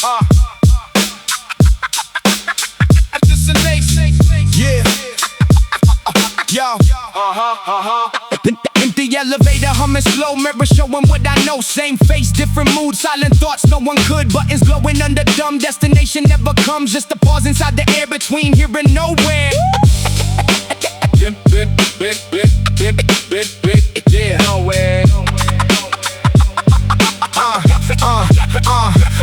Yeah. Yo. Empty elevator, humming slow, mirror showing what I know. Same face, different mood, silent thoughts, no one could. Buttons glowing under dumb, destination never comes. Just a pause inside the air between here and nowhere. Yeah, nowhere.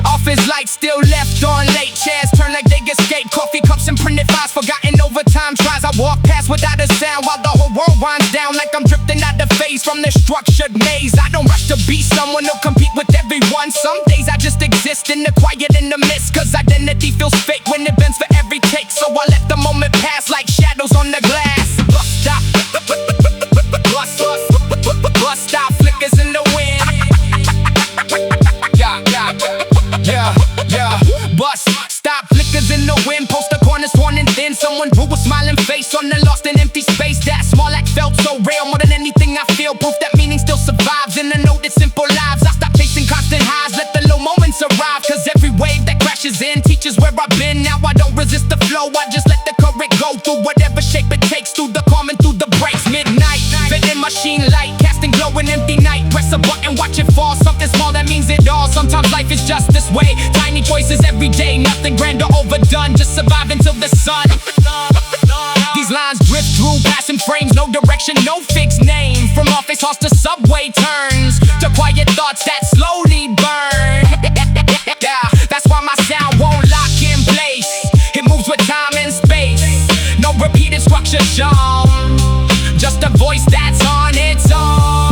Office lights still left on, late chairs turn like they escaped. Coffee cups and printed files, forgotten overtime tries. I walk past without a sound while the whole world winds down, like I'm drifting out the phase from this structured maze. I don't rush to be someone who'll compete with everyone. Some days I just exist in the quiet in the mist, cause identity feels fake when it bends for every take. So I let the moment pass like shadows on the glass. Bus stop, bus stop, flickers in the wind. Yeah. Bus stop, flickers in the wind. Poster corners torn and thin. Someone drew a smiling face on the lost and empty space. That small act felt so real, more than anything I feel. Proof that meaning still survives in the note that simple lives. I stop chasing constant highs, let the low moments arrive. Cause every wave that crashes in teaches where I've been. Now I don't resist the flow, I just let the current go through whatever shape it takes. Through the calm and through the breaks. Midnight, vending machine light, casting glow in empty night. Press a button, watch it fall. Something small that means it all. Sometimes life is just this way. Tiny choices every day, nothing grand or overdone. Just survive until the sun. These lines drift through passing frames, no direction, no fixed name. From office halls to subway turns, to quiet thoughts that slowly burn. Yeah, that's why my sound won't lock in place. It moves with time and space. No repeated structure shown, just a voice that's on its own.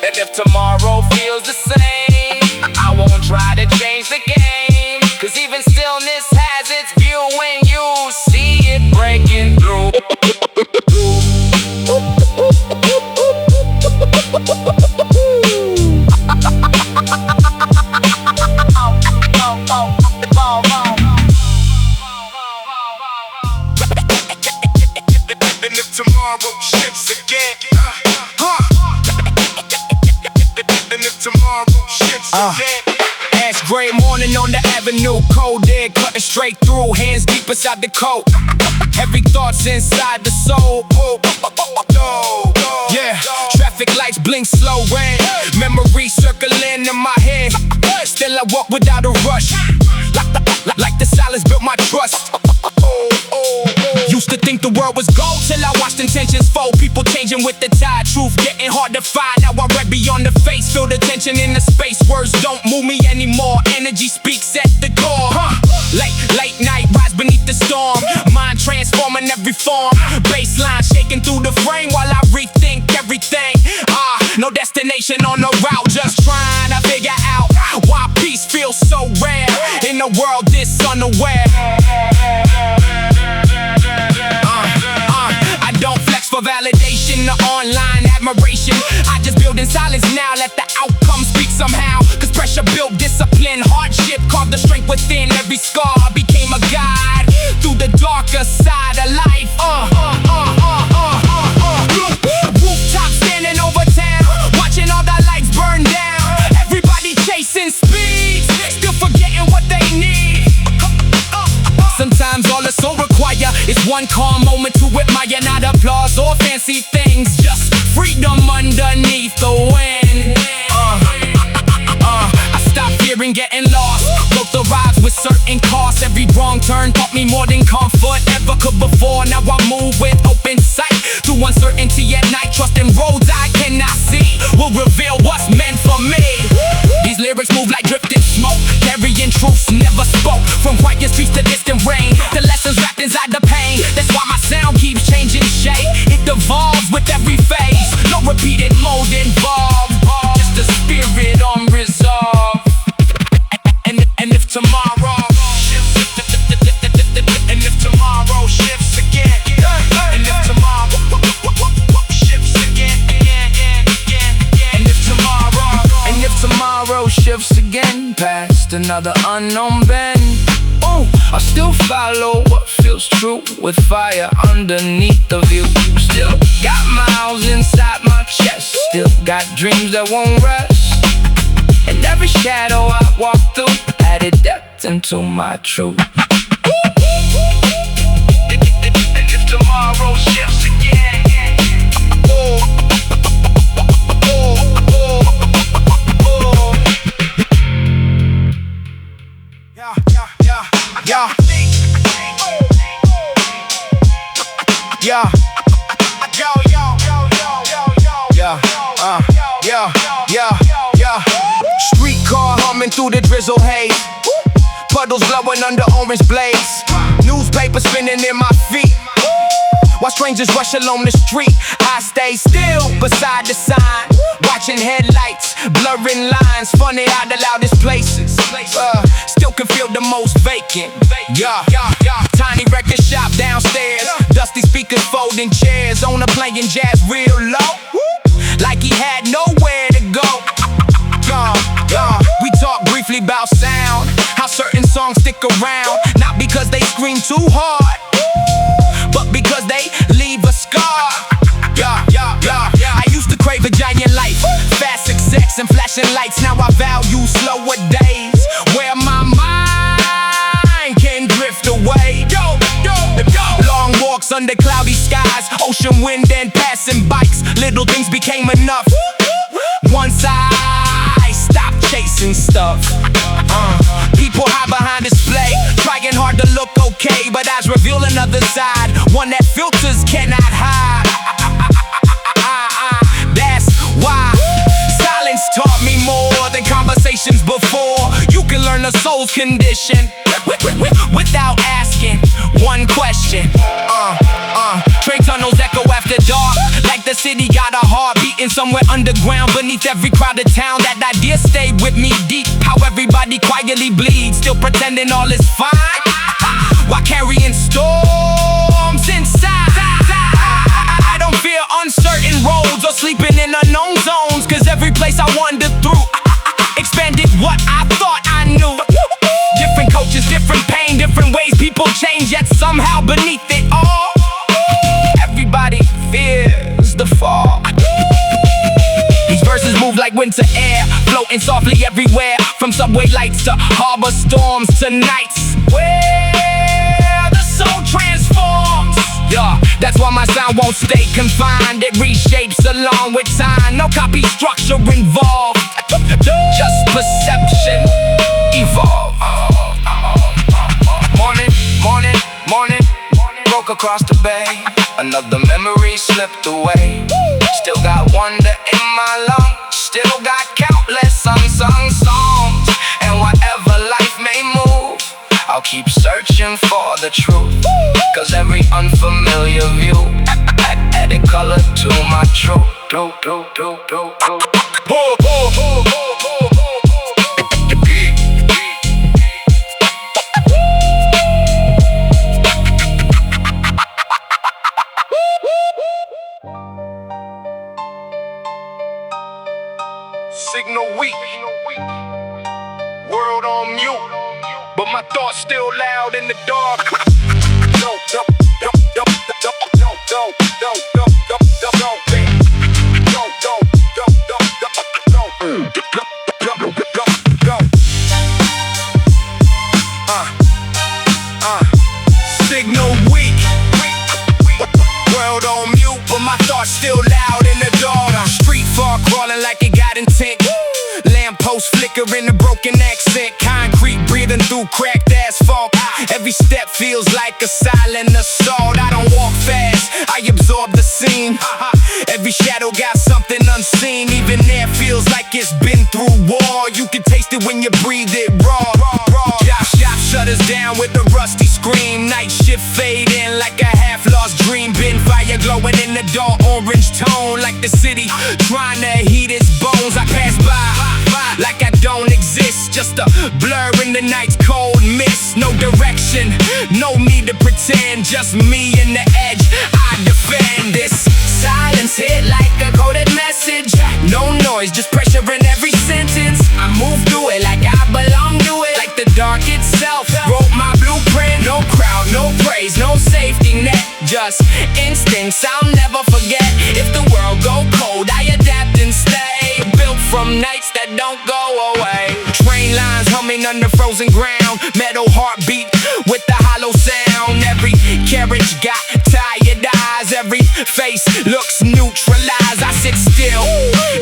And if tomorrow feels the same, I won't try to change the game. Cause even stillness has its view when you see it breaking through. And if tomorrow shifts again, and if tomorrow shifts again. Ash gray morning on the avenue, cold air cutting straight through, hands deep inside the coat. Heavy thoughts inside the soul. Yeah, traffic lights blink slow rain. Memories circling in my head. Still I walk without a rush. Like the silence built my trust. Used to think the world was gold till I watched intentions fold. People changing with the tide, truth getting hard to find. Now I read beyond the face, feel the tension in the space. Words don't move me anymore, energy speaks at the door. Late night, rise beneath the storm. Mind transforming every form. Baseline shaking through the frame while I rethink everything. No destination on the route, just trying to figure out why peace feels so rare in a world this unaware. I don't flex for validation or online admiration. I just build in silence now, let the outcome speak somehow. Cause pressure built discipline, hardship carved the strength within. Every scar became a guide through the darker side of life. Rooftop standing over town, watching all the lights burn down. Everybody chasing speeds, still forgetting what they need. Sometimes all the soul require is one calm moment to admire, not applause or fancy things, just freedom underneath the wind. I stopped fearing getting lost, broke the rides with certain costs. Every wrong turn taught me more than comfort ever could before. Now I move with open sight through uncertainty at night, trusting roads I cannot see will reveal what's meant for me. These lyrics move like drifting smoke, carrying truths never spoke. From quiet streets to distant rain, the lessons wrapped inside the pain. That's why my sound keeps changing shape. It devolves with every phase, no repeated mode involved. Just a spirit unresolved. And if tomorrow and if tomorrow shifts again, and if tomorrow shifts again, and if tomorrow shifts again, past another unknown bend. I still follow what feels true, with fire underneath the view. Still got miles inside my chest, still got dreams that won't rest. every shadow I walk through added depth into my truth. And if tomorrow shifts again, yeah. Streetcar humming through the drizzle haze, puddles blowing under orange blades, newspaper spinning in my feet, while strangers rush along the street. I stay still beside the sign, watching headlights, blurring lines, funny out the loudest places. Still can feel the most vacant. Tiny record shop downstairs, dusty speakers, folding chairs, owner playing jazz real low, like he had nowhere to go. We talk briefly about sound, how certain songs stick around, not because they scream too hard, but because they leave a scar. I used to crave a giant life, fast success and flashing lights. Now I value slower days, where my mind can drift away. Long walks under cloudy skies, ocean wind and passing bikes. Little things became enough once I stopped chasing stuff. People hide behind display, trying hard to look okay, but eyes reveal another side, one that filters cannot hide. That's why silence taught me more than conversations before. You can learn a soul's condition without asking one question. Train tunnels echo after dark, like the city got a heart beating somewhere underground beneath every crowded town. That idea stayed with me deep, how everybody quietly bleeds, still pretending all is fine, while carrying storms inside. I don't fear uncertain roads or sleeping in unknown zones, cause every place I wandered through expanded what I thought I knew. Different coaches, different pain, different ways people change, yet somehow beneath it all, everybody fears the fall. These verses move like winter air, floating softly everywhere, from subway lights to harbor storms to nights where the soul transforms. That's why my sound won't stay confined, it reshapes along with time. No copy structure involved, just perception evolve. Morning, broke across the bay, another memory slipped away. Still got wonder in my lungs, still got countless unsung songs. And whatever life may move, I'll keep searching for the truth, cause every unfamiliar view added color to my truth. Signal weak, world on mute, but my thoughts still loud in the dark. Signal weak, world on mute, but my thoughts still loud in the dark. Street far crawling like it got intent, lamppost flickering a broken accent, concrete breathing through cracked asphalt. Every step feels like a silent assault. I don't walk fast, I absorb the scene. Every shadow got something unseen, even air feels like it's been through war. You can taste it when you breathe it raw. Shop shutters down with a rusty scream, night shift fade in like a half-lost dream. Bin fire glowing in the dark orange tone, like the city trying to heat its bones. I pass by like I don't exist, just a blur in the night's cold mist. No direction, no need to pretend, just me and the edge I defend. This silence hit like a coded message, no noise, just pressure in every sentence. I move through it like I belong to it, like the dark itself wrote my blueprint. No crowd, no praise, no safety net, just instincts I'll never forget. If the world go cold, I adapt and stay, built from nights that don't go away. train lines humming under frozen ground. Metal heartbeat with the hollow sound. Every carriage got tired eyes. Every face looks neutralized. I sit still,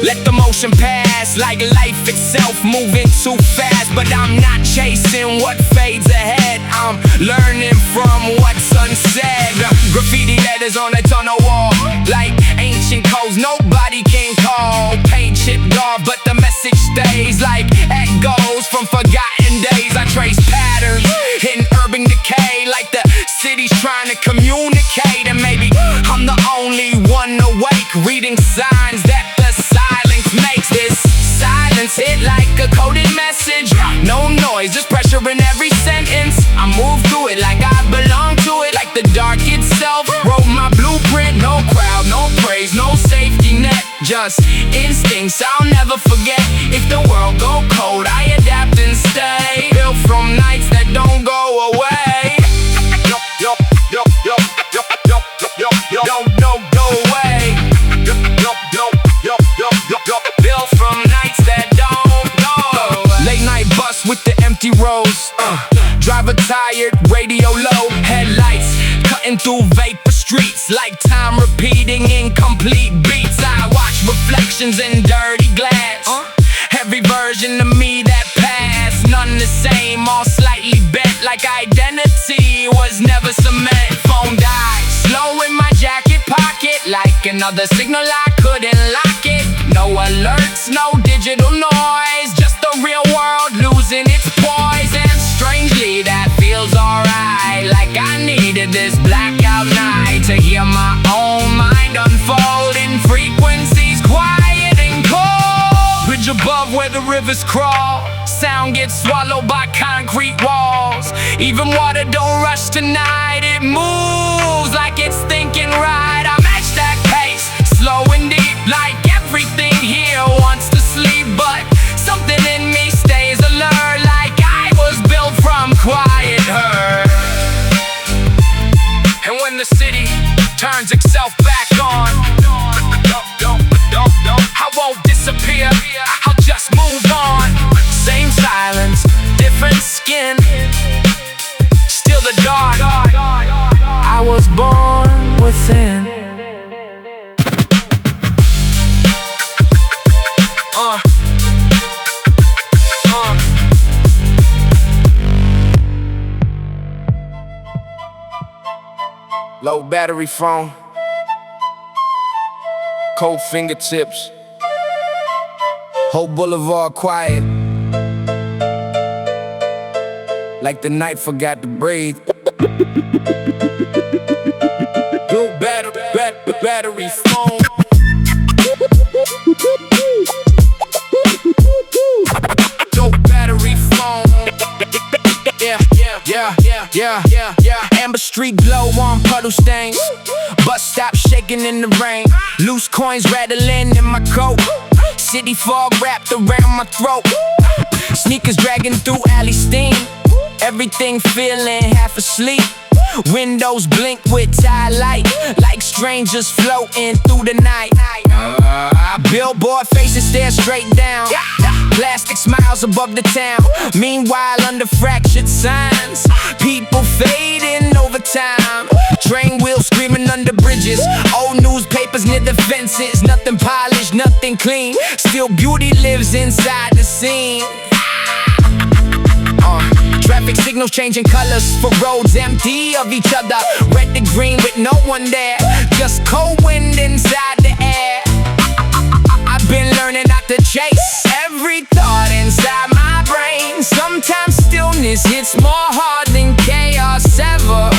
let the motion pass like life itself, moving too fast. But I'm not chasing what fades ahead, I'm learning from what's unsaid. Graffiti letters on a tunnel wall, like ancient codes nobody can call. Paint chipped off, but the message stays like echoes from forgotten days. I trace patterns in urban decay, like the city's trying to communicate. And maybe I'm the only one awake, reading signs that the silence makes. This silence hit like a coded message. No noise, just pressure in every sentence. I move through it like I belong to it, like the dark itself wrote my blueprint. No crowd, no praise, no safety net, just instincts I'll never forget. If the world go cold, I adapt and stay, built from nights that don't go away. Don't go away. Built from nights that don't go away. Late night bus with the empty rows, driver tired, radio low, headlights cutting through vapor streets, like time repeating incomplete beats. I watch reflections in dirty glass, every version of me that passed, none the same, all slightly bent, like identity was never cement. Phone died, slow in my jacket pocket, like another signal I couldn't lock it. No alerts, no digital noise, just the real world losing its poise. And strangely that feels alright, like I needed this blackout night to hear my own mind unfold in frequencies quiet and cold. Bridge above where the rivers crawl, sound gets swallowed by concrete walls. Even water don't rush tonight, it moves like it's thinking right. I match that pace, slow and deep, like everything here wants to sleep, but something in me stays alert, like I was built from quiet hurt. And when the city turns itself back on, I won't disappear, I'll just move on. Same silence, different skin, still the dark I was born within. Low battery phone, cold fingertips, whole boulevard quiet, like the night forgot to breathe. Low battery phone. Low battery phone. Yeah. Amber street glow on puddle stains, bus stop shaking in the rain, loose coins rattling in my coat, city fog wrapped around my throat, sneakers dragging through alley steam, everything feeling half asleep. Windows blink with tide light, like strangers floating through the night. Billboard faces stare straight down, plastic smiles above the town. Meanwhile under fractured signs, people fading over time. Train wheels screaming under bridges, old newspapers near the fences. Nothing polished, nothing clean, still beauty lives inside the scene. Traffic signals changing colors for roads empty of each other, red to green with no one there, just cold wind inside the air. I've been learning not to chase every thought inside my brain. Sometimes stillness hits more hard than chaos ever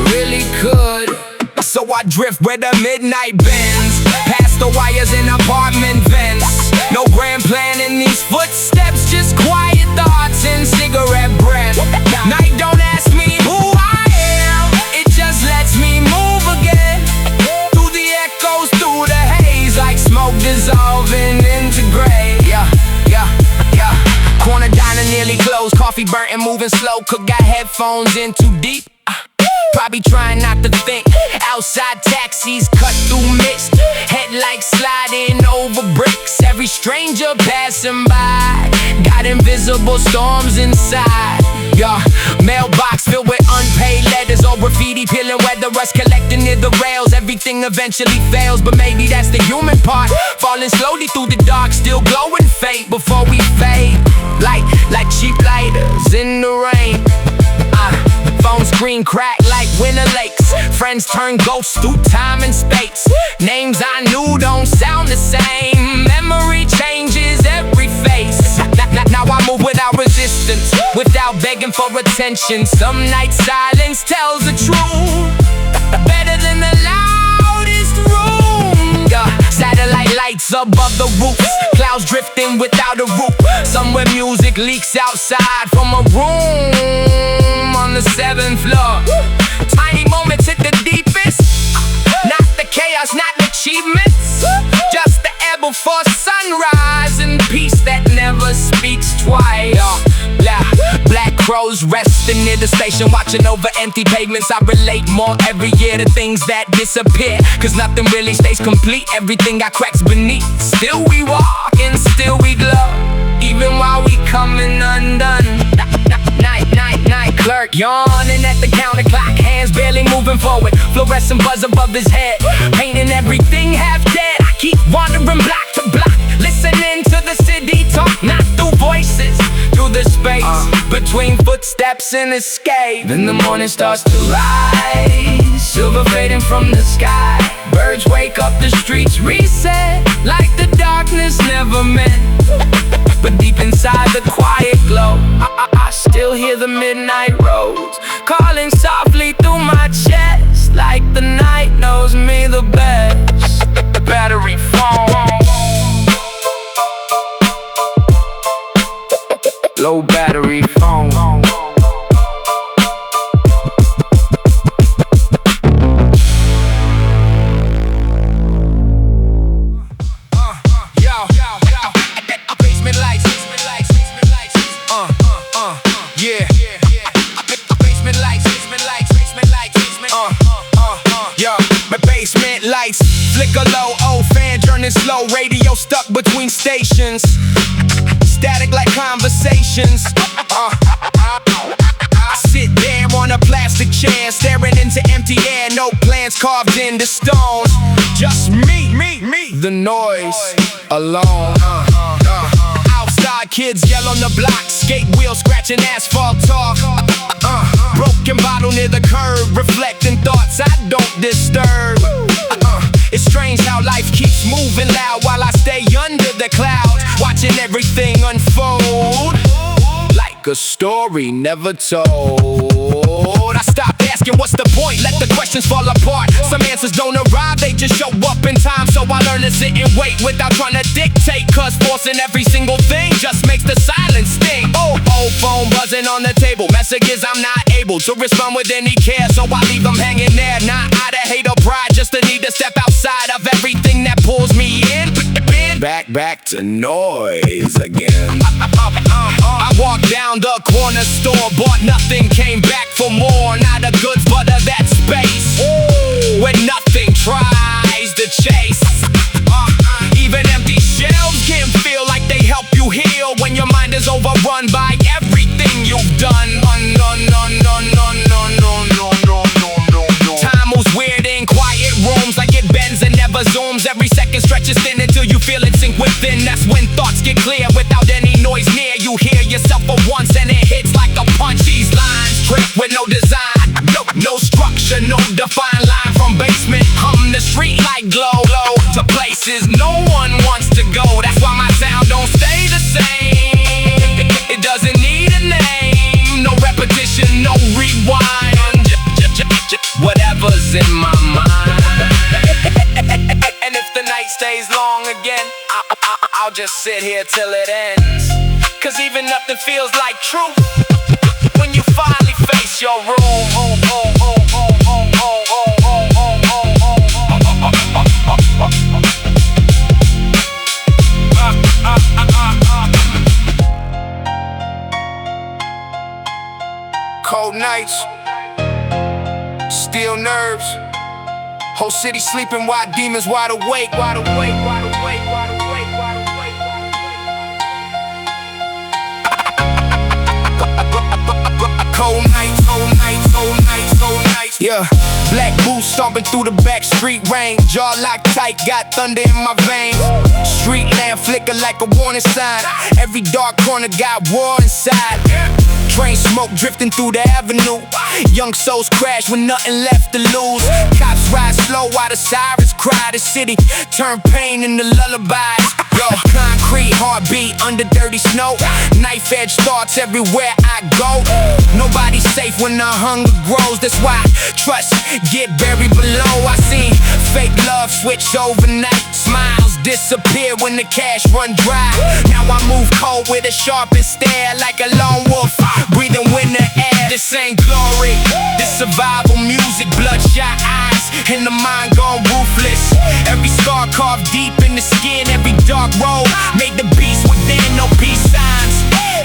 really could. So I drift where the midnight bends, past the wires in apartment vents. No grand plan in these footsteps, just quiet thoughts and cigarette breath. Night don't ask me who I am, it just lets me move again. Through the echoes, through the haze, like smoke dissolving into gray. Yeah. Corner diner nearly closed, coffee burnt and moving slow. Cook got headphones in too deep. Probably trying not to think. Outside taxis cut through mist, headlights sliding over bricks. Every stranger passing by got invisible storms inside. Yeah, mailbox filled with unpaid letters or graffiti peeling weather rust collecting near the rails. Everything eventually fails, but maybe that's the human part. Falling slowly through the dark, still glowing faint before we fade. Like cheap lighters in the rain. Phone screen crack like winter lakes. Friends turn ghosts through time and space. Names I knew don't sound the same. Memory changes every face. Now I move without resistance, without begging for attention. Some night silence tells the truth, better than the loudest room. Satellite lights above the roofs, clouds drifting without a roof. Somewhere music leaks outside from a room on the 7th floor. Tiny moments hit the deepest, not the chaos, not achievements, just the ebb before sunrise and peace that never speaks twice. Black crows resting near the station, watching over empty pavements. I relate more every year to things that disappear, cause nothing really stays complete, everything got cracks beneath. Still we walk and still we glow, even while we coming undone. Night clerk yawning at the counter clock, hands barely moving forward, fluorescent buzz above his head, painting everything half dead. I keep wandering block to block, listening to the city talk, not through voices, through the space between footsteps and escape. Then the morning starts to rise, silver fading from the sky. Birds wake up, the streets reset, like the darkness never meant. But deep inside the quiet glow, I still hear the midnight roads calling softly through my chest, like the night knows me the best. The battery phone, low battery phone. Lights flicker low, old fan turning slow, radio stuck between stations, static like conversations. I sit there on a plastic chair, staring into empty air, no plans carved into stone. Just me, the noise, alone. Outside kids yell on the block, skate wheels scratching asphalt talk. Broken bottle near the curb, reflecting thoughts I don't disturb. It's strange how life keeps moving loud while I stay under the clouds, watching everything unfold like a story never told. I stopped asking what's the point, let the questions fall apart. Some answers don't arrive, they just show up in time. So I learn to sit and wait without trying to dictate, cause forcing every single thing just makes the silence sting. Old phone buzzing on the table, messages I'm not able to respond with any care, so I leave them hanging there. Not out of hate or pride, just the need to step outside of everything that pulls me in. Back to noise again. I walked down the corner store, bought nothing, came back for more. Not the goods but of that space where nothing tries to chase. Even empty shelves can feel like they help you heal when your mind is overrun by everything you've done. Time moves weird in quiet rooms, like it bends and never zooms. Every second stretches thin until you feel it sink within. That's when thoughts get clear without any noise near. You hear yourself for once and it hits like a punch. These lines trip with no design, no structure, no defined line. From basement hum the street light glow to places no one wants to go. That's why my sound don't stay the same. It doesn't need a name, no repetition, no rewind. Whatever's in my mind. And if the night stays long again, I'll just sit here till it ends. Cause even nothing feels like truth when you finally face your room. Cold nights, deal nerves. Whole city sleeping while demons wide awake, wide awake, wide awake, wide awake, wide awake, wide awake. Cold nights, cold nights, cold nights, cold nights. Yeah, black boots stomping through the back street rain. Jaw locked tight, got thunder in my veins. Street lamp flicker like a warning sign. Every dark corner got war inside. Train smoke drifting through the avenue. Young souls crash with nothing left to lose. Cops ride slow while the sirens cry. The city turn pain into lullabies. Yo, concrete heartbeat under dirty snow. Knife edge thoughts everywhere I go. Nobody's safe when the hunger grows. That's why trust get buried below. I seen fake love switch overnight. Smiles disappear when the cash run dry. Now I move cold with a sharpest stare, like a lone wolf breathing winter air. This ain't glory, this survival music. Bloodshot eyes and the mind gone ruthless. Every scar carved deep in the skin. Every dark road made the beast within. No peace signs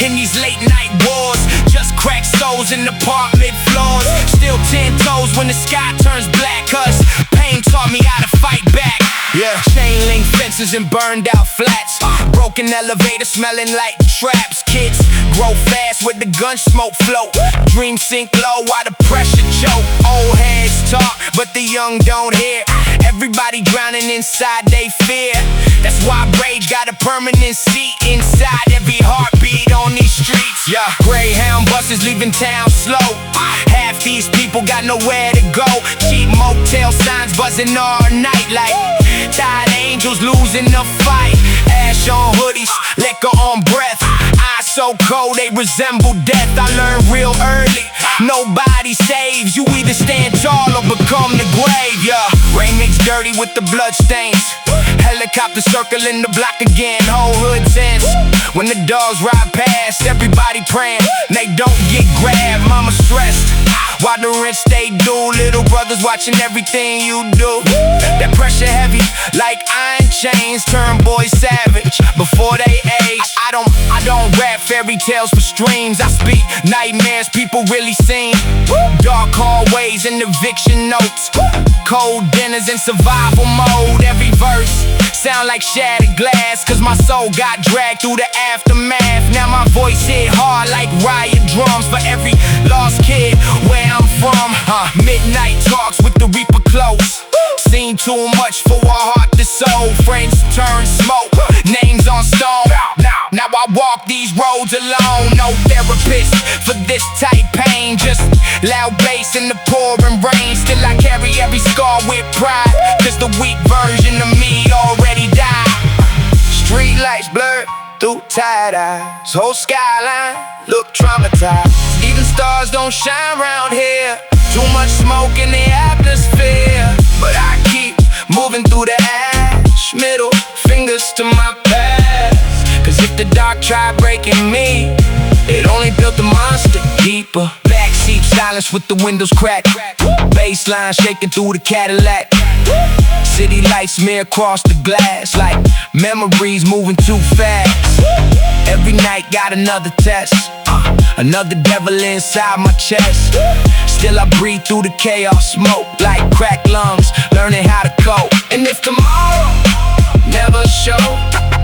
in these late night wars. Just cracked souls in apartment floors. Still 10 toes when the sky turns black. Cause pain taught me how to fight back. Yeah, chain link fences and burned out flats. Broken elevator smelling like traps. Kids grow fast with the gun smoke float. Dreams sink low while the pressure choke. Old heads talk, but the young don't hear. Everybody drowning inside they fear. That's why rage got a permanent seat inside every heartbeat on these streets. Yeah, Greyhound buses leaving town slow. Half these people got nowhere to go. Cheap motel signs buzzing all night like tired angels losing the fight. Ash on hoodies, liquor on breath. Eyes so cold they resemble death. I learned real early, nobody saves. You either stand tall or become the grave. Yeah, rain mixed dirty with the blood stains. Helicopter circling the block again. Whole hood tense when the dogs ride past. Everybody praying they don't get grabbed. Mama stressed while the rent stay due. Little brothers watching everything you do. That pressure heavy like iron chains. Turn boys savage before they age. I don't rap fairy tales for streams. I speak nightmares people really seen. Dark hallways and eviction notes. Cold dinners in survival mode. Every verse sound like shattered glass. Cause my soul got dragged through the aftermath. Now my voice hit hard like riot drums. For every lost kid where I'm from. Midnight talks with the reaper close. Seen too much for a heart to soul. Friends turn smoke, names on stone. Now I walk these roads alone. No therapist for this type pain. Just loud bass in the pouring rain. Still I carry every scar with pride. Cause the weak version of me already died. Street lights blurred through tired eyes. Whole skyline look traumatized. Even stars don't shine round here. Too much smoke in the atmosphere. But I keep moving through the ash. Middle fingers to my past. Cause if the dark tried breaking me, it only built the monster deeper. Backseat silence with the windows cracked. Bassline shaking through the Cadillac. City lights smear across the glass like memories moving too fast. Every night got another test. Another devil inside my chest. Still I breathe through the chaos. Smoke like cracked lungs, learning how to cope. And if tomorrow never show,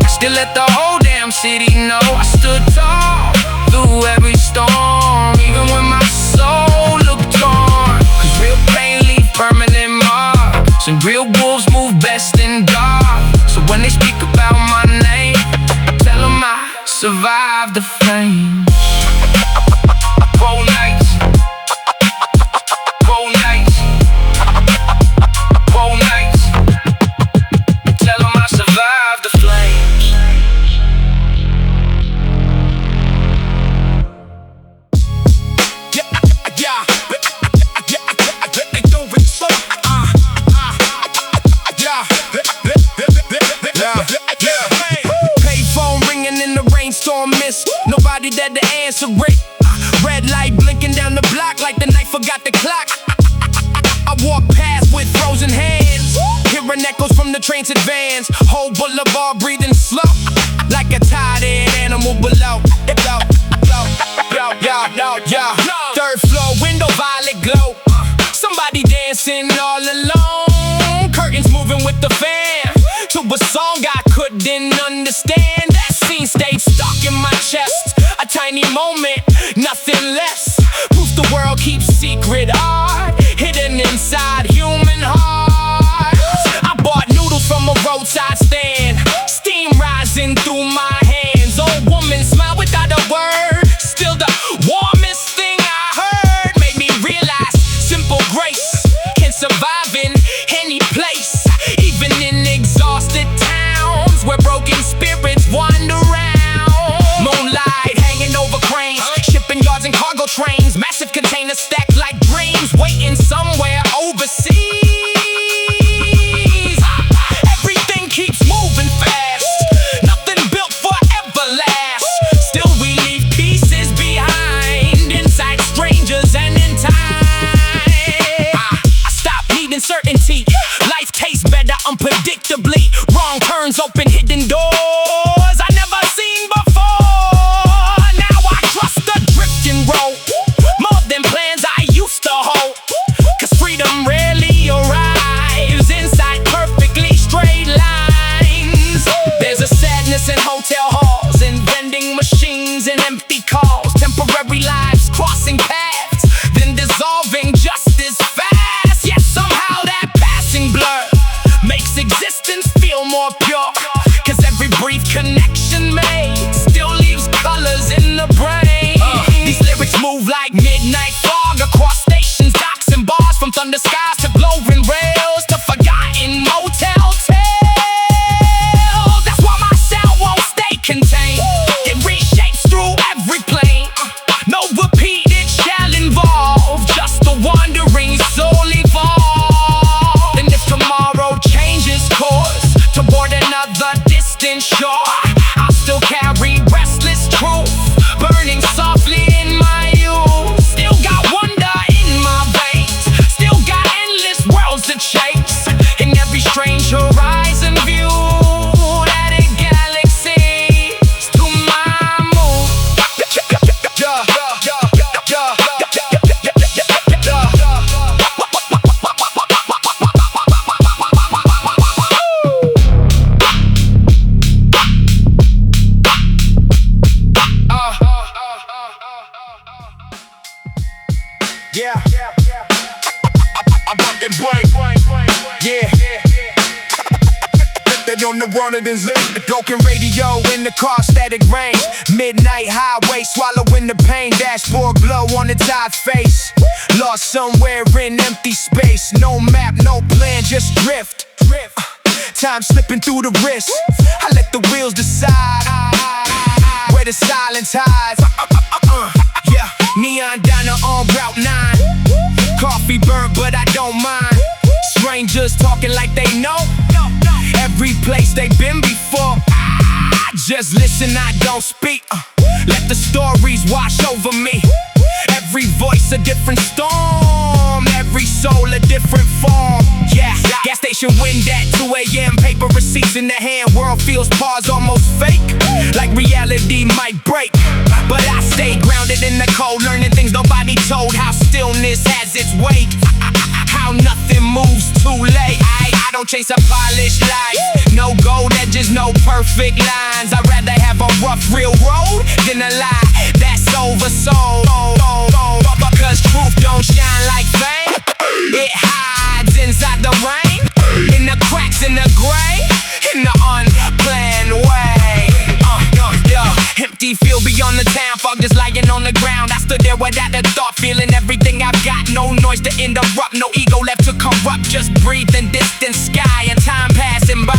still let the whole damn city know I stood tall through every storm. Even when my soul looked torn. Cause real pain leave permanent marks. And real wolves move best in dark. So when they speak about my name, I tell them I survived the flames. Cold nights, cold nights, cold nights. Tell them I survived the flames. They don't respond. Payphone ringing in the rainstorm mist. Nobody there to answer it. Red light blinking down the block like the night forgot the clock. I walk past with frozen hands, hearing echoes from the trains and vans. Whole boulevard breathing slow, like a tired animal below. Third floor window violet glow. Somebody there with the fam to a song I couldn't understand. That scene stayed stuck in my chest. A tiny moment, nothing less. Proof the world keeps secret art hidden inside human hearts. I bought noodles from a roadside stand, steam rising through my hands. Old woman smiled without a word. Still the warmest thing I heard. Made me realize simple grace can survive in any place, even in exhausted towns where broken spirits wander around. Moonlight hanging over cranes, shipping yards and cargo trains, massive containers stacked like dreams, waiting somewhere overseas. Everything keeps moving fast, nothing built forever lasts. Still we leave pieces behind inside strangers and in time. I stopped needing certainty. Life tastes better unpredictably. Wrong turns open hidden doors I never seen before. Now I trust the drifting road more than plans I used to hold. Cause freedom rarely arrives inside perfectly straight lines. There's a sadness in hotel halls and vending machines and empty calls. Temporary lives crossing paths, then dissolving just as fast. Yet somehow that passing blur makes existence feel more pure. Cause every brief connection made still leaves colors in the brain. These lyrics move like midnight fog across stations, docks and bars. From thunder skies to glowing rails to forgotten motel tales. That's why my sound won't stay contained. It reshapes through every plane. No repeat, it shall involve just the wandering soul evolved. And if tomorrow changes course toward another distant shore, I'll still carry restless truth burning softly in my youth. Still got wonder in my veins, still got endless worlds to chase. In every strange horizon view, added galaxies to my moon. Yeah, I'm fucking blank. Yeah, they on the one of the zing. Broken radio in the car, static rain. Midnight highway, swallowing the pain. Dashboard glow on the tired face. Lost somewhere in empty space. No map, no plan, just drift. Time slipping through the wrist. I let the wheels decide where the silence hides. Yeah, neon diner on Route 9. Coffee burnt, but I don't mind. Strangers talking like they know every place they've been before. I just listen, I don't speak. Let the stories wash over me. Every voice a different storm, every soul a different form. Yeah, gas station wind at 2 a.m. Paper receipts in the hand, world feels paused, almost fake. Like reality might break, but I stay grounded in the cold, learning things nobody told. How stillness has its weight, how nothing moves too late. I don't chase a polished life, no gold edges, no perfect lines. I'd rather have a rough real road than a lie that's oversold. Cause truth don't shine like fame, it hides inside the rain, in the cracks, in the gray, in the unplanned way. Empty field beyond the town, fog just lying on the ground. I stood there without a thought, feeling everything I've got. No noise to interrupt, no ego left to corrupt. Just breathing distant sky and time passing by.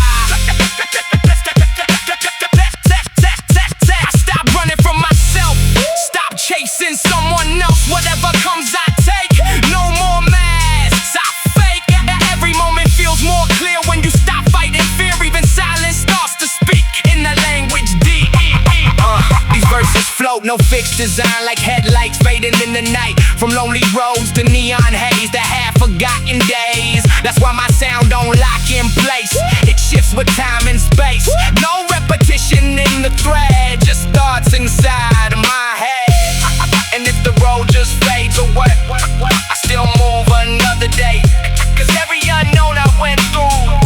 I stopped running from myself, stop chasing someone else. Whatever comes I take, no more masks I fake. Every moment feels more clear when you stop fighting fear. Even silence starts to speak in the language deep. These verses float, no fixed design, like headlights fading in the night. From lonely roads to neon haze, the half-forgotten days. That's why my sound don't lock in place, it shifts with time and space. No repetition in the thread, just thoughts inside of my head. And if the road just fades away, I still move another day. Cause every unknown I went through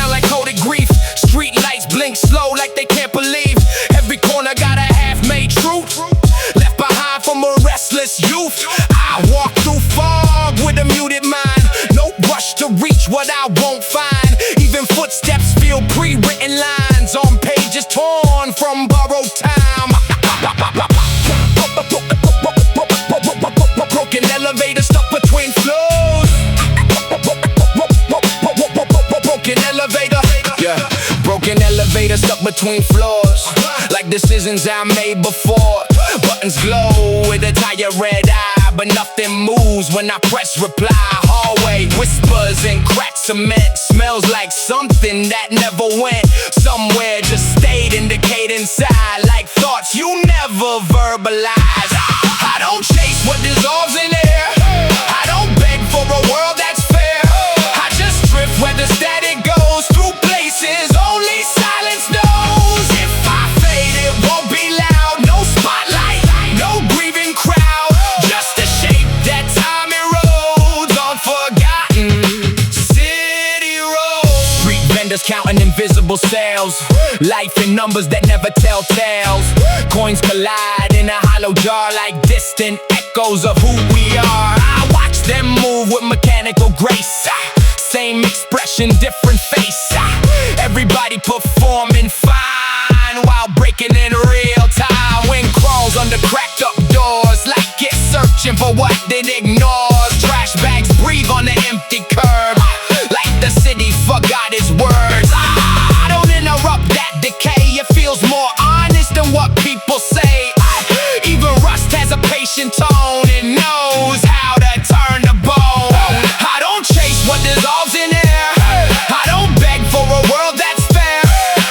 sound like coded grief. Street lights blink slow like they can't believe. Every corner got a half-made truth, left behind from a restless youth. I walk through fog with a muted mind, no rush to reach what I won't find. Even footsteps feel pre-written lines on pages torn from borrowed time. Broken elevator stuck between floors. Broken elevator, yeah. Broken elevator stuck between floors, like decisions I made before. Buttons glow with a tired red eye, but nothing moves when I press reply. Hallway whispers and cracked cement, smells like something that never went somewhere, just stayed in decayed inside, like thoughts you never verbalize. I don't chase what dissolves in air, I don't beg for a world that's fair. I just drift where the static goes, through places only silence knows. If I fade, it won't be loud, no spotlight, no grieving crowd, just a shape that time erodes on forgotten city roads. Street vendors counting invisible sales, life in numbers that never tell tales. Coins collide in a hollow jar like distant echoes of who we are. I watch them move with mechanical grace, same expression, different face. Everybody performing fine while breaking in real time. Wind crawls under cracked up doors like it's searching for what it ignores. Trash bags breathe on the empty curb like the city forgot its words. I don't interrupt that decay, it feels more honest than what people say. Even rust has a patient tone, it knows how to turn the bone. I don't chase what dissolves in air, I don't beg for a world that's fair.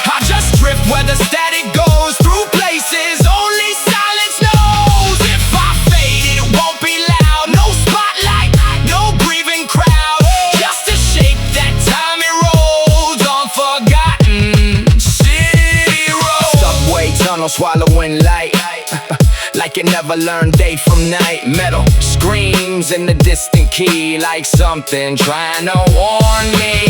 I just drift where the static goes, through places only silence knows. If I fade, it won't be loud, no spotlight, no grieving crowd, just a shape that time erodes on forgotten city roads. Subway tunnel swallowing light, like it never learned day from night. Metal screams in the distant key, like something trying to warn me.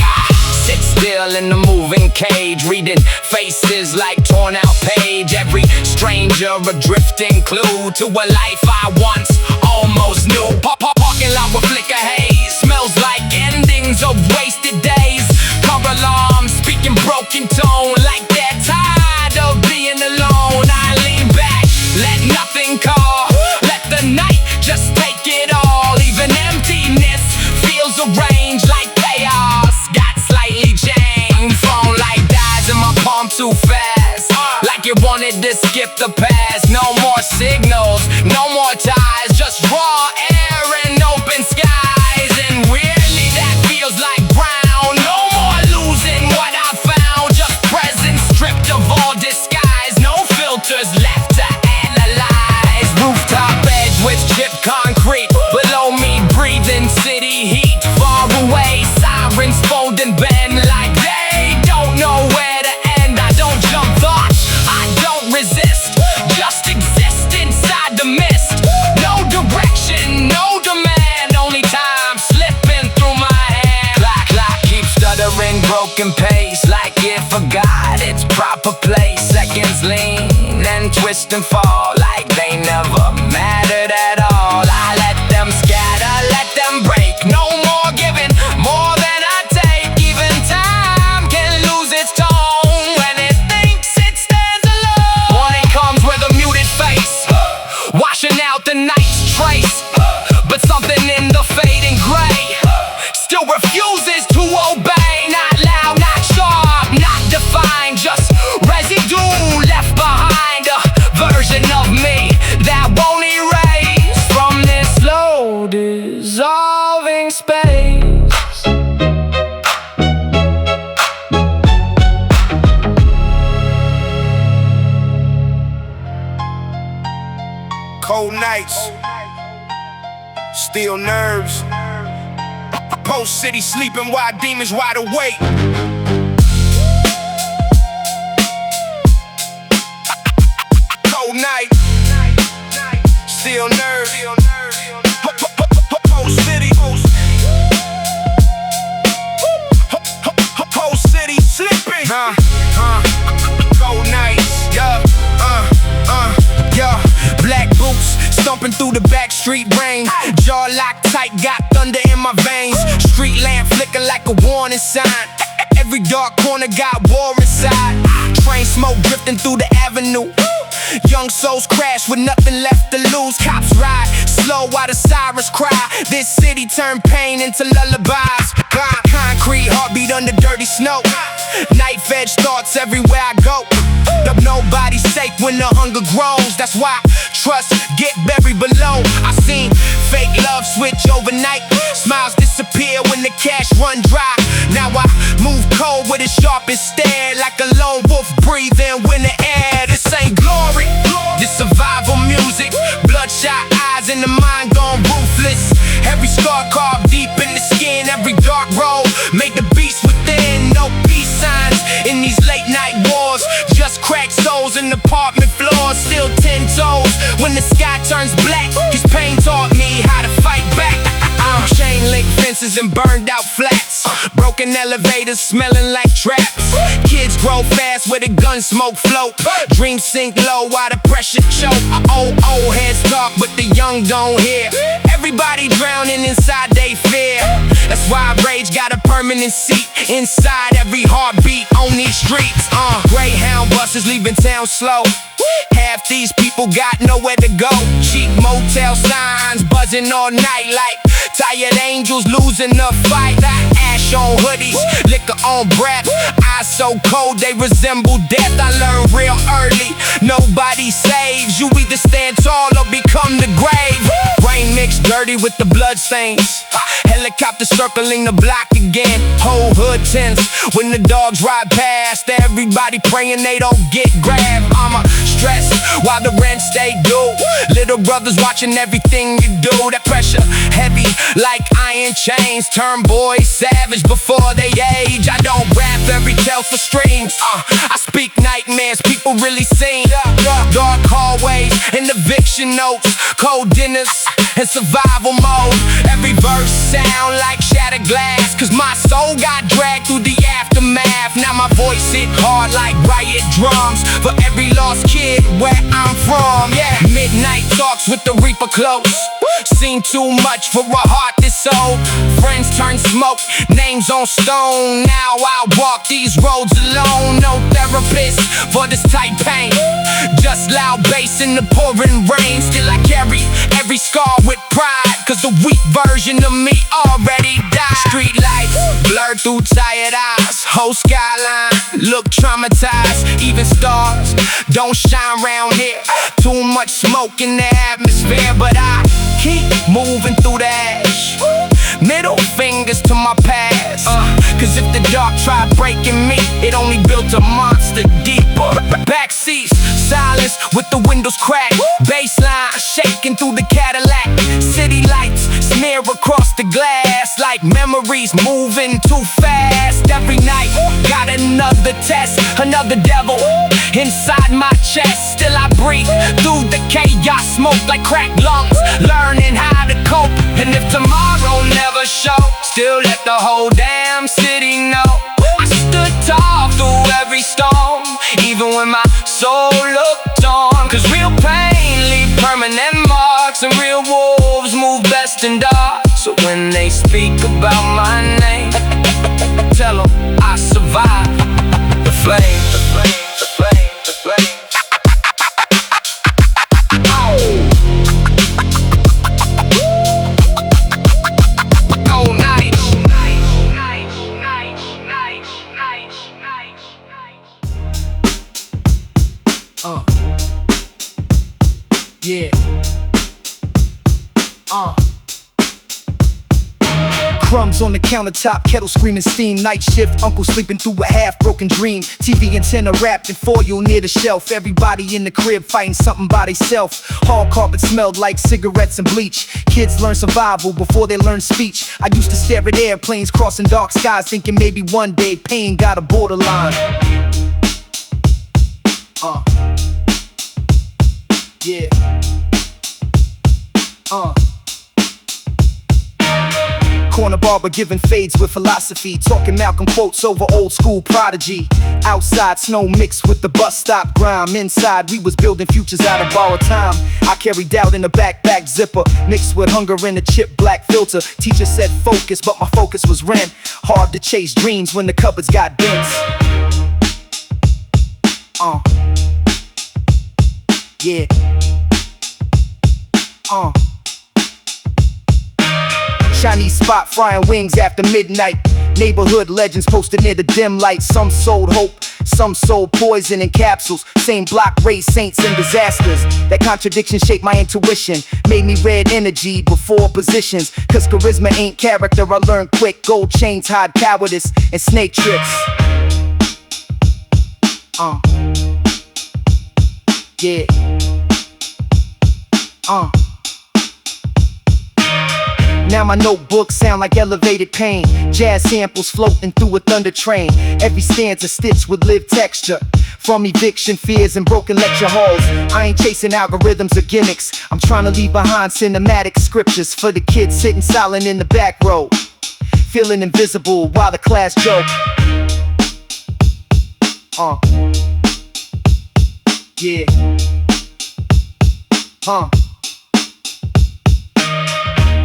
Sit still in the moving cage, reading faces like torn out page. Every stranger a drifting clue to a life I once almost knew. Parking lot with flicker haze, smells like endings of wasted days. Car alarms speaking broken tone, like they're tired of being alone. I lean back, let nothing call, let the night just take it all. Even emptiness feels arranged like chaos, got slightly changed. Phone light dies in my palm too fast, like it wanted to skip the past. No more signals, no more ties, just raw air and open skies. And weirdly that feels like ground, no more losing what I found, just presence stripped of all disguise, no filters left to analyze. Rooftop edge with chipped concrete, below me breathing city heat. Far away, sirens fold and bend like they don't know where to end. I don't jump thoughts, I don't resist, just exist inside the mist. No direction, no demand, only time slipping through my hand. Clock keeps stuttering, broken pace, like it forgot its proper place. Seconds lean and twist and fall, like they never mattered at all. I let them scatter, let them break, no more giving, more than I take. Even time can lose its tone when it thinks it stands alone. Warning comes with a muted face, washing out the night's trace, but something in the fading gray still refuses to obey. Not loud, not sharp, not defined, just residue left behind. A version of me that won't erase from this slow dissolving space. Cold nights, steel nerves. Post city sleeping while demons wide awake. Cold night, steel nerves. Post city, post city. Cold nights, yeah, yeah. Black boots, stomping through the back street rain. Jaw locked tight, got thunder in my veins. Street lamp flicker like a warning sign. Every dark corner got war inside. Train smoke drifting through the avenue. Young souls crash with nothing left to lose. Cops ride slow while the sirens cry. This city turned pain into lullabies. Concrete heartbeat under dirty snow. Knife edge thoughts everywhere I go. Nobody's safe when the hunger grows. That's why trust get buried below. I seen fake love switch overnight. Smiles disappear when the cash run dry. Now I move cold with a sharpest stare, like a lone wolf breathing winter air. This ain't glory, this survival music. Bloodshot eyes and the mind gone ruthless. Every scar carved deep in the skin. Every dark road made the beast within. No peace signs in these late night wars. Just cracked souls in apartment floors. Still 10 toes when the sky turns black. Cause pain taught me how to fight back. Chain link fences and burned out flats. Broken elevators smelling like traps. Kids grow fast where the gun smoke float. Dreams sink low while the pressure choke. Old heads talk but the young don't hear. Everybody drowning inside they fear. That's why rage got a permanent seat inside every heartbeat on these streets. Greyhound buses leaving town slow. Half these people got nowhere to go. Cheap motel signs buzzing all night like tired angels losing the fight. Ash on hoodies, liquor on breath. Eyes so cold they resemble death. I learned real early, nobody saves. You either stand tall or become the grave. Rain mixed dirty with the blood stains. Helicopter circling the block again. Whole hood tense when the dogs ride past. Everybody praying they don't get grabbed. I'm stressed while the rent stay due. Little brothers watching everything you do. That pressure heavy like iron chains. Turn boys savage before they age. I don't rap every tale for streams. I speak nightmares people really seen. Dark hallways and eviction notes. Cold dinners and survival mode. Every verse sound like shattered glass. Cause my soul got dragged through the aftermath. Now my voice hit hard like riot drums. For every lost kid where I'm from, yeah. Midnight talks with the reaper close. Seen too much for a heart this old. Friends turn smoke, names on stone. Now I walk these roads alone. No therapist for this tight pain. Just loud bass in the pouring rain. Still I carry every scar with pride. Cause the weak version of me already died. Street lights blurred through tired eyes. Whole skyline look traumatized. Even stars don't shine round here. Too much smoke in the atmosphere. But I keep moving through the ash. Middle fingers to my past. Cause if the dark tried breaking me, it only built a monster deeper. Backseats, silence with the windows cracked. Baseline shaking through the Cadillac. City lights smear across the glass like memories moving too fast. Every night, got another test, another devil inside my chest. Still I breathe through the chaos, smoke like cracked lungs, learning how to cope. And if tomorrow never show, still let the whole damn city know I stood tall through every storm, even when my soul looked on. Cause real pain leave permanent marks, and real wolves move best in dark. So when they speak about my name, tell them I survived the flame, the flame, the flame, the flame. Yeah. Crumbs on the countertop, kettle screaming steam. Night shift, uncle sleeping through a half-broken dream. TV antenna wrapped in foil near the shelf. Everybody in the crib fighting something by theyself. Hall carpet smelled like cigarettes and bleach. Kids learn survival before they learn speech. I used to stare at airplanes crossing dark skies, thinking maybe one day pain got a borderline. Yeah. corner barber giving fades with philosophy, talking Malcolm quotes over old school prodigy. Outside snow mixed with the bus stop grime. Inside we was building futures out of borrowed time. I carried doubt in the backpack zipper, mixed with hunger in the chip black filter. Teacher said focus, but my focus was rent. Hard to chase dreams when the cupboards got dense. Yeah. Chinese spot frying wings after midnight. Neighborhood legends posted near the dim light. Some sold hope, some sold poison in capsules. Same block raised saints and disasters. That contradiction shaped my intuition, made me red energy before positions. Cause charisma ain't character, I learned quick. Gold chains hide cowardice and snake tricks. Yeah. Now my notebooks sound like elevated pain. Jazz samples floating through a thunder train. Every stanza stitched with lived texture. From eviction fears and broken lecture halls, I ain't chasing algorithms or gimmicks. I'm trying to leave behind cinematic scriptures for the kids sitting silent in the back row, feeling invisible while the class joke. Yeah.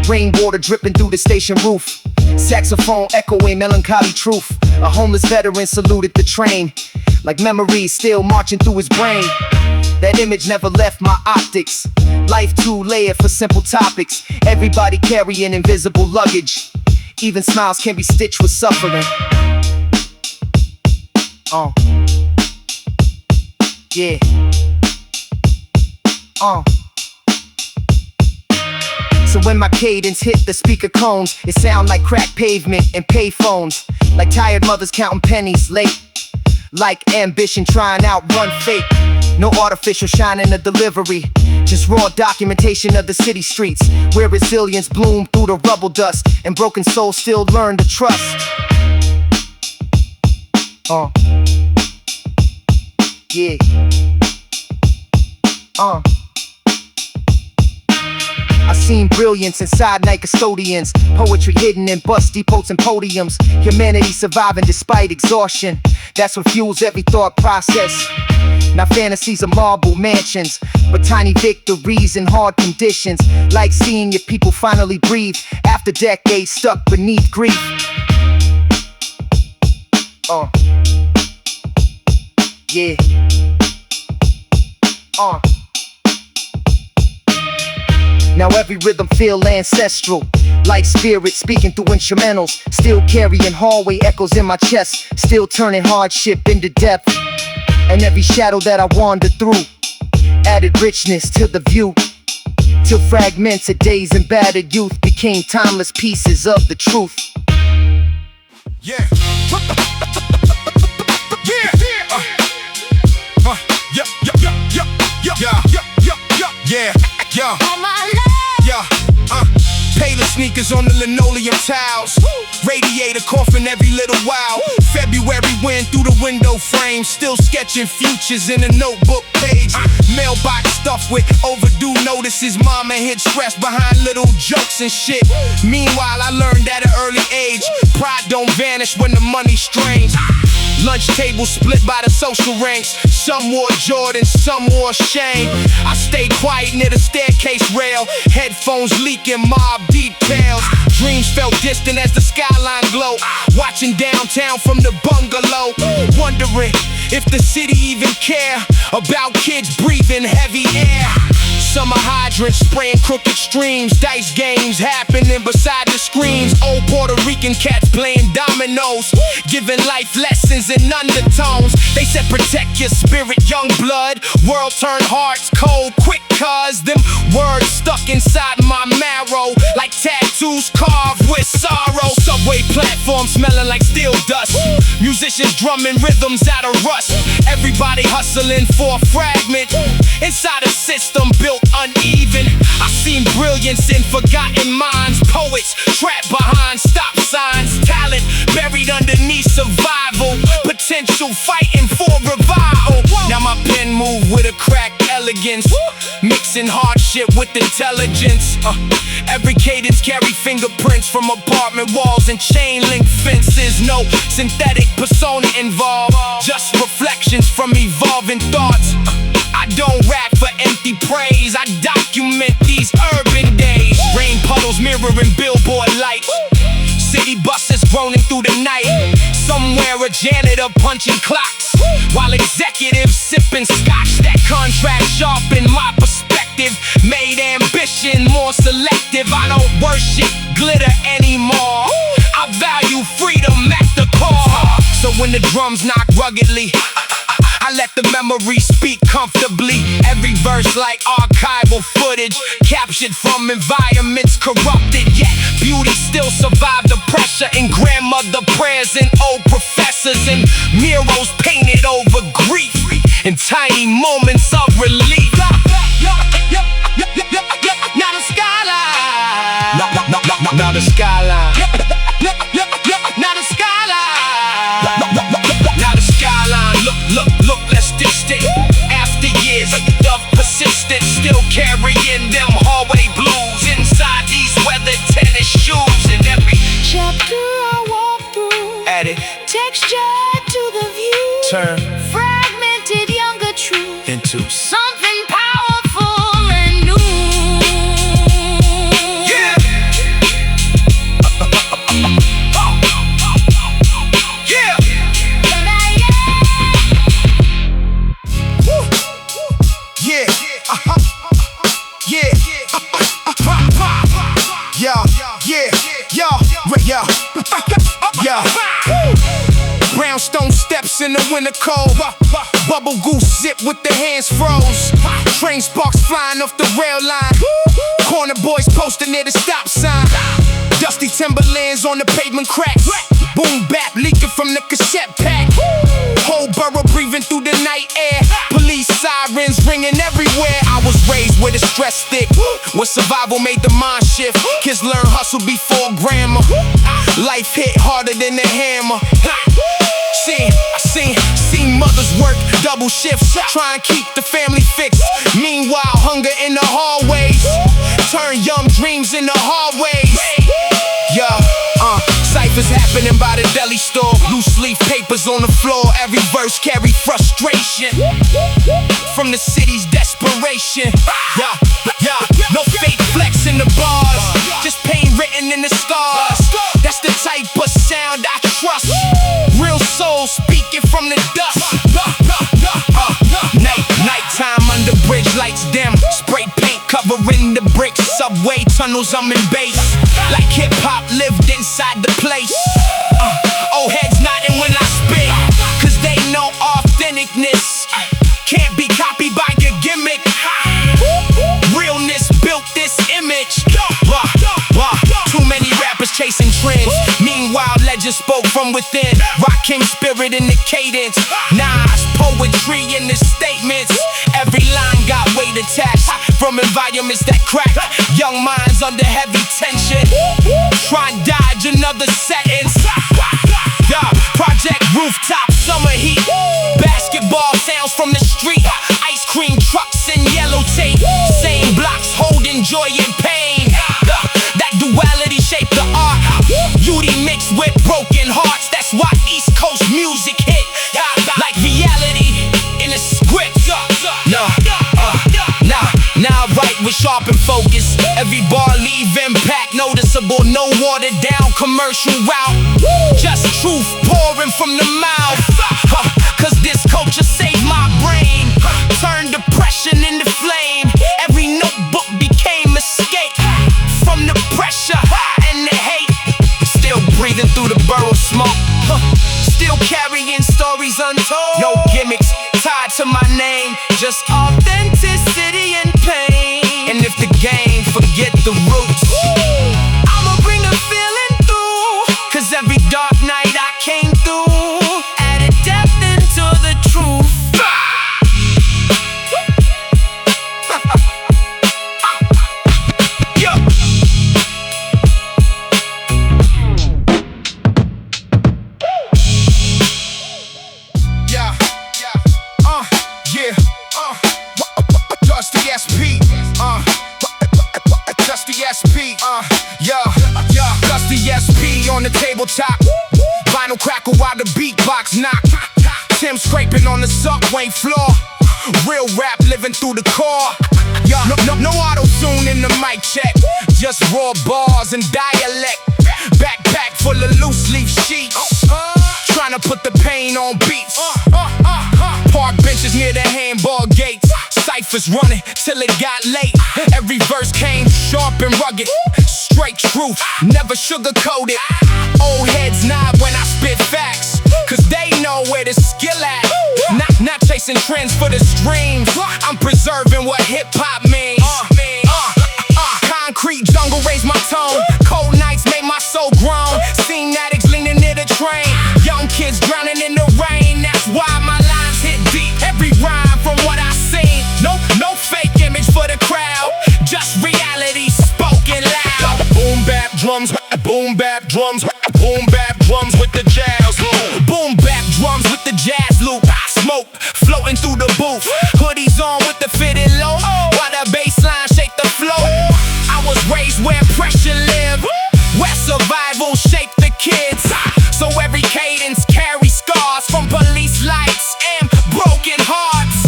Rainwater dripping through the station roof, saxophone echoing melancholy truth. A homeless veteran saluted the train, like memories still marching through his brain. That image never left my optics. Life too layered for simple topics. Everybody carrying invisible luggage. Even smiles can be stitched with suffering. Yeah. So when my cadence hit the speaker cones, it sound like cracked pavement and pay phones. Like tired mothers counting pennies late. Like ambition trying to outrun fate. No artificial shine in the delivery, just raw documentation of the city streets, where resilience bloomed through the rubble dust, and broken souls still learn to trust. Yeah. I seen brilliance inside night custodians, poetry hidden in bus depots and podiums. Humanity surviving despite exhaustion, that's what fuels every thought process. Now fantasies are marble mansions, but tiny victories in hard conditions. Like seeing your people finally breathe after decades stuck beneath grief. Yeah. Now every rhythm feel ancestral, like spirits speaking through instrumentals. Still carrying hallway echoes in my chest, still turning hardship into depth. And every shadow that I wander through added richness to the view, till fragments of days and battered youth became timeless pieces of the truth. Yeah. Yeah. Payless sneakers on the linoleum tiles. Radiator coughing every little while. February wind through the window frame, still sketching futures in a notebook page. Mailbox stuffed with overdue notices. Mama hid stress behind little jokes and shit. Meanwhile, I learned at an early age, pride don't vanish when the money's strange. Lunch table split by the social ranks. Some wore Jordan, some wore Shane. I stayed quiet near the staircase rail, headphones leaking Mobb Deep tales. Dreams felt distant as the skyline glowed, watching downtown from the bungalow, wondering if the city even care about kids breathing heavy air. Summer hydrants spraying crooked streams, dice games happening beside the screens. Old Puerto Rican cats playing dominoes, giving life lessons in undertones. They said protect your spirit, young blood. World turned hearts cold quick, cause them words stuck inside my marrow like tattoos carved with sorrow. Subway platform smelling like steel dust, musicians drumming rhythms out of rust. Everybody hustling for a fragment inside a system built uneven. I seen brilliance in forgotten minds, poets trapped behind stop signs, talent buried underneath survival, potential fighting for revival. Now my pen move with a cracked elegance, mixing hard shit with intelligence. Every cadence carry fingerprints from apartment walls and chain link fences. No synthetic persona involved, just reflections from evolving thoughts. I don't rap for empty praise, I document these urban days. Rain puddles mirroring billboard lights, city buses groaning through the night. Somewhere a janitor punching clocks, while executives sipping scotch. That contrast sharpened my perspective, made ambition more selective. I don't worship glitter anymore, I value freedom at the core. So when the drums knock ruggedly, I let the memory speak comfortably. Every verse like archival footage, captured from environments corrupted. Yet beauty still survived the pressure in grandmother prayers and old professors, and murals painted over grief in tiny moments of relief. Now the skyline, now the skyline, now the skyline, now the skyline. Look, let's distant. After years of persistence, still carrying them hallway blues inside these weathered tennis shoes. And every chapter I walk through, added texture to the view, turn fragmented younger truth into something powerful and new. yeah. Yeah. Yeah, brownstone steps in the winter cold, bubble goose zip with their hands froze. Train sparks flying off the rail line, corner boys posting near the stop sign. Dusty Timberlands on the pavement cracks, boom bap leaking from the cassette pack. Whole borough breathing through the night air, police sirens ringing everywhere. I was raised with a stress stick, where survival made the mind shift. Kids learn hustle before grammar, life hit harder than a hammer. Seen mothers work double shifts, try and keep the family fixed. Meanwhile, hunger in the hallways turn young dreams into hallways. Ciphers happening by the deli store, loose leaf papers on the floor. Every verse carry frustration from the city's desperation. No fake flex in the bars, just pain written in the scars. That's the type of sound I trust, real soul speaking from the dust. Nighttime under bridge lights dim, spray paint covering the bricks. Subway tunnels, I'm in bass, like hip-hop lived inside the place. Old heads nodding when I spit, cause they know authenticness can't be copied by your gimmick. Realness built this image. Too many rappers chasing trends, meanwhile legends spoke from within. Rocking spirit in the cadence, Nas poetry in the statements. Every line got weight attached from environments that crack young minds under heavy tension. Try and dodge another sentence. Project rooftop, summer heat, basketball sounds from the street, ice cream trucks and yellow tape. Same blocks holding joy and pain. That duality shaped the art, beauty mixed with broken hearts. That's why East Coast music hit like reality in a script. Now I write with sharp and focus, every bar leave impact noticeable. No watered down commercial route, just truth pouring from the mouth. Cause this culture saved my brain, turned depression into flame. Every notebook became escape from the pressure and the hate. Still breathing through the borough smoke, still carrying stories untold. No gimmicks tied to my name, just authenticity and pain. And if the game forget the roots, I'ma bring the feeling through. Cause every dark night I came through, added depth into the truth. ESP on the tabletop, vinyl crackle while the beatbox knock. Tim scraping on the subway floor, real rap living through the core. No auto-tune in the mic check, just raw bars and dialect. Backpack full of loose leaf sheets, trying to put the pain on beats. Park benches near the handball gates, ciphers running till it got late. Every verse came sharp and rugged, straight truth, never sugarcoated. Old heads nod when I spit facts, cause they know where the skill at. Not chasing trends for the streams, I'm preserving what hip-hop means. Concrete jungle raised my tone, cold nights made my soul groan. Seen addicts leaning near the train, young kids drowning in the rain. That's why my lines hit deep, every rhyme from what I seen. No fake image for the crowd, just reality spoken loud. Boom bap drums, boom bap drums, boom bap drums with the jazz loop. Boom bap drums with the jazz loop. Smoke floating through the booth, hoodies on with the fitted low, while the bass line shake the flow. I was raised where pressure lived, where survival shaped the kids. So every cadence carries scars from police lights and broken hearts.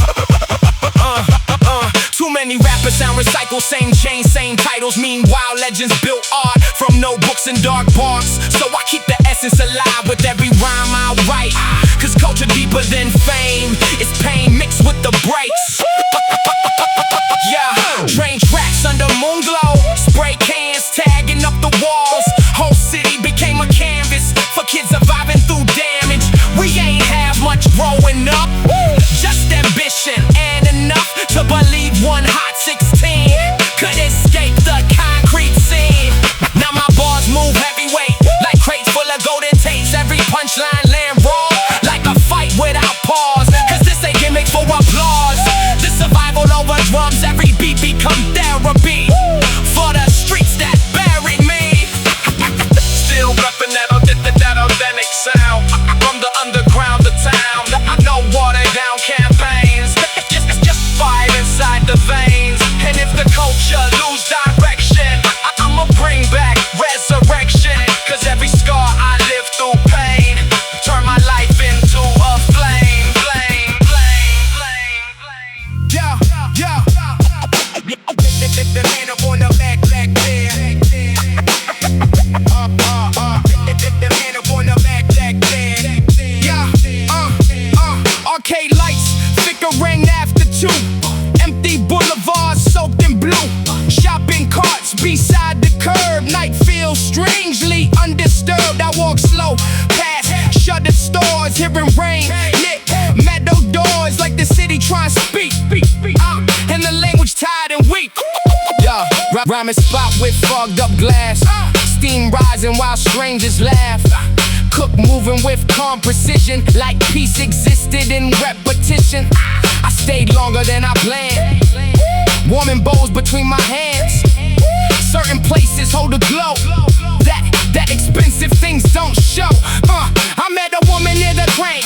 Too many rappers sound recycled, same chain, same titles. Meanwhile, legends built art from notebooks and dark parks. So I keep the essence alive with every rhyme I write, cause culture deeper than fame, it's pain mixed with the breaks. Yeah, train tracks under moon glow, spray cans tagging up the walls. Whole city became a canvas for kids surviving through damage. We ain't have much growing up, just ambition and enough to believe one hot 16 could escape the concrete scene. Now my bars move heavyweight, like crates full of golden tapes. Every punchline land raw, like a fight without pause, cause this ain't gimmick for applause. The survival over drums, every beat become therapy for the streets that buried me. Still reppin' that authentic sound, from the underground to town. No watered down campaigns, just fire inside the veins. And if the culture lose direction, I'ma bring back resurrection, cause every scar I live through pain turn my life into a flame. Yo, the man up on the black there. The man up on the black there. Yeah, arcade lights, thicker rain after 2. Empty boulevards soaked in blue. Shopping carts beside the curb. Night feels strangely undisturbed. I walk slow past shuttered stores, hearing rain lit meadow doors, like the city trying to speak. And the language tired and weak. Yeah, rhyming spot with fogged up glass. Steam rising while strangers laugh. Cook moving with calm precision, like peace existed in repetition. I stayed longer than I planned, warming bowls between my hands. Certain places hold a glow that expensive things don't show. I met a woman near the train,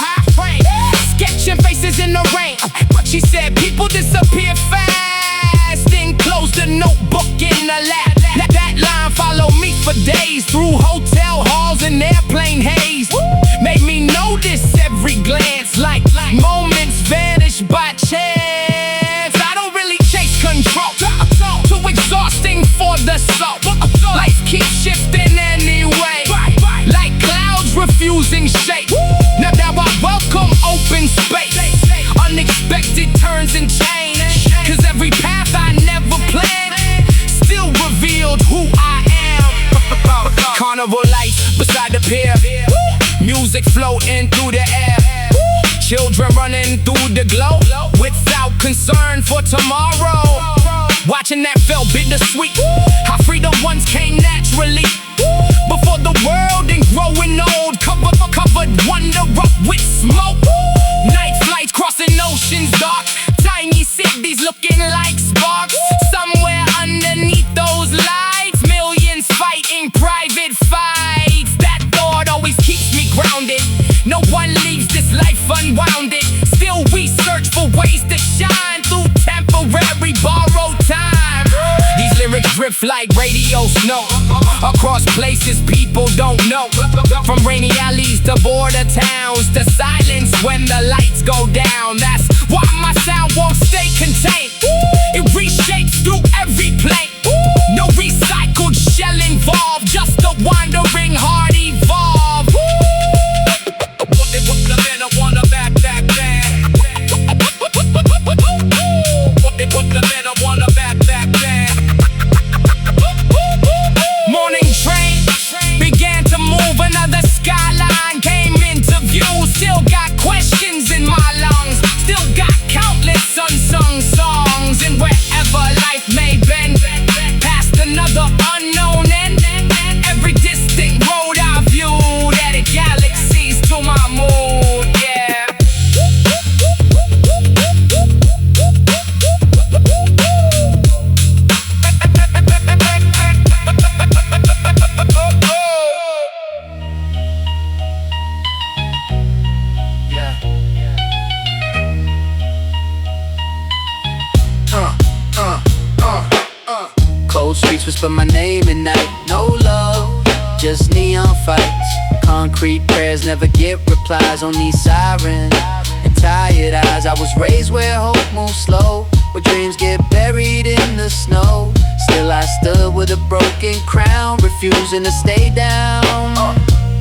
sketching faces in the rain. She said people disappear fast, then closed the notebook in the lap. That line followed me for days, through hotel halls and airplane haze. Made me notice every glance, like moments vanish by chance. I don't really chase control, too exhausting for the soul. Life keeps shifting anyway, like clouds refusing shape. Now I welcome open space, unexpected turns and change, cause every path I never planned still revealed who I am. Carnival lights beside the pier, music floating through the air. Children running through the glow, without concern for tomorrow. Watching that felt bittersweet, how freedom once came naturally. Before the world and growing old, covered wonder up with smoke. Night flights crossing oceans dark, tiny cities looking like sparks. Somewhere underneath those lights, millions fighting private fights. That thought always keeps me grounded. No one leaves this life unwounded. Still we search for ways to shine through temporary borrowed time. These lyrics drip drift like radio snow across places people don't know. From rainy alleys to border towns to silence when the lights go down. That's why my sound won't stay contained. It reshapes through every plane. No recycled shell involved, just a wandering heart evolve. They put the men up on the back. They put the men up on the back. Morning train began to move, another skyline came into view. Still got questions in my lungs, still got countless unsung songs. And wherever life may bend, past another unknown end, every distant road I viewed added galaxies to my mood, yeah. Cold streets whisper my name at night. No love, just neon fights. Concrete prayers never get replies on these sirens and tired eyes. I was raised where hope moves slow, where dreams get buried in the snow. Still I stood with a broken crown, refusing to stay down.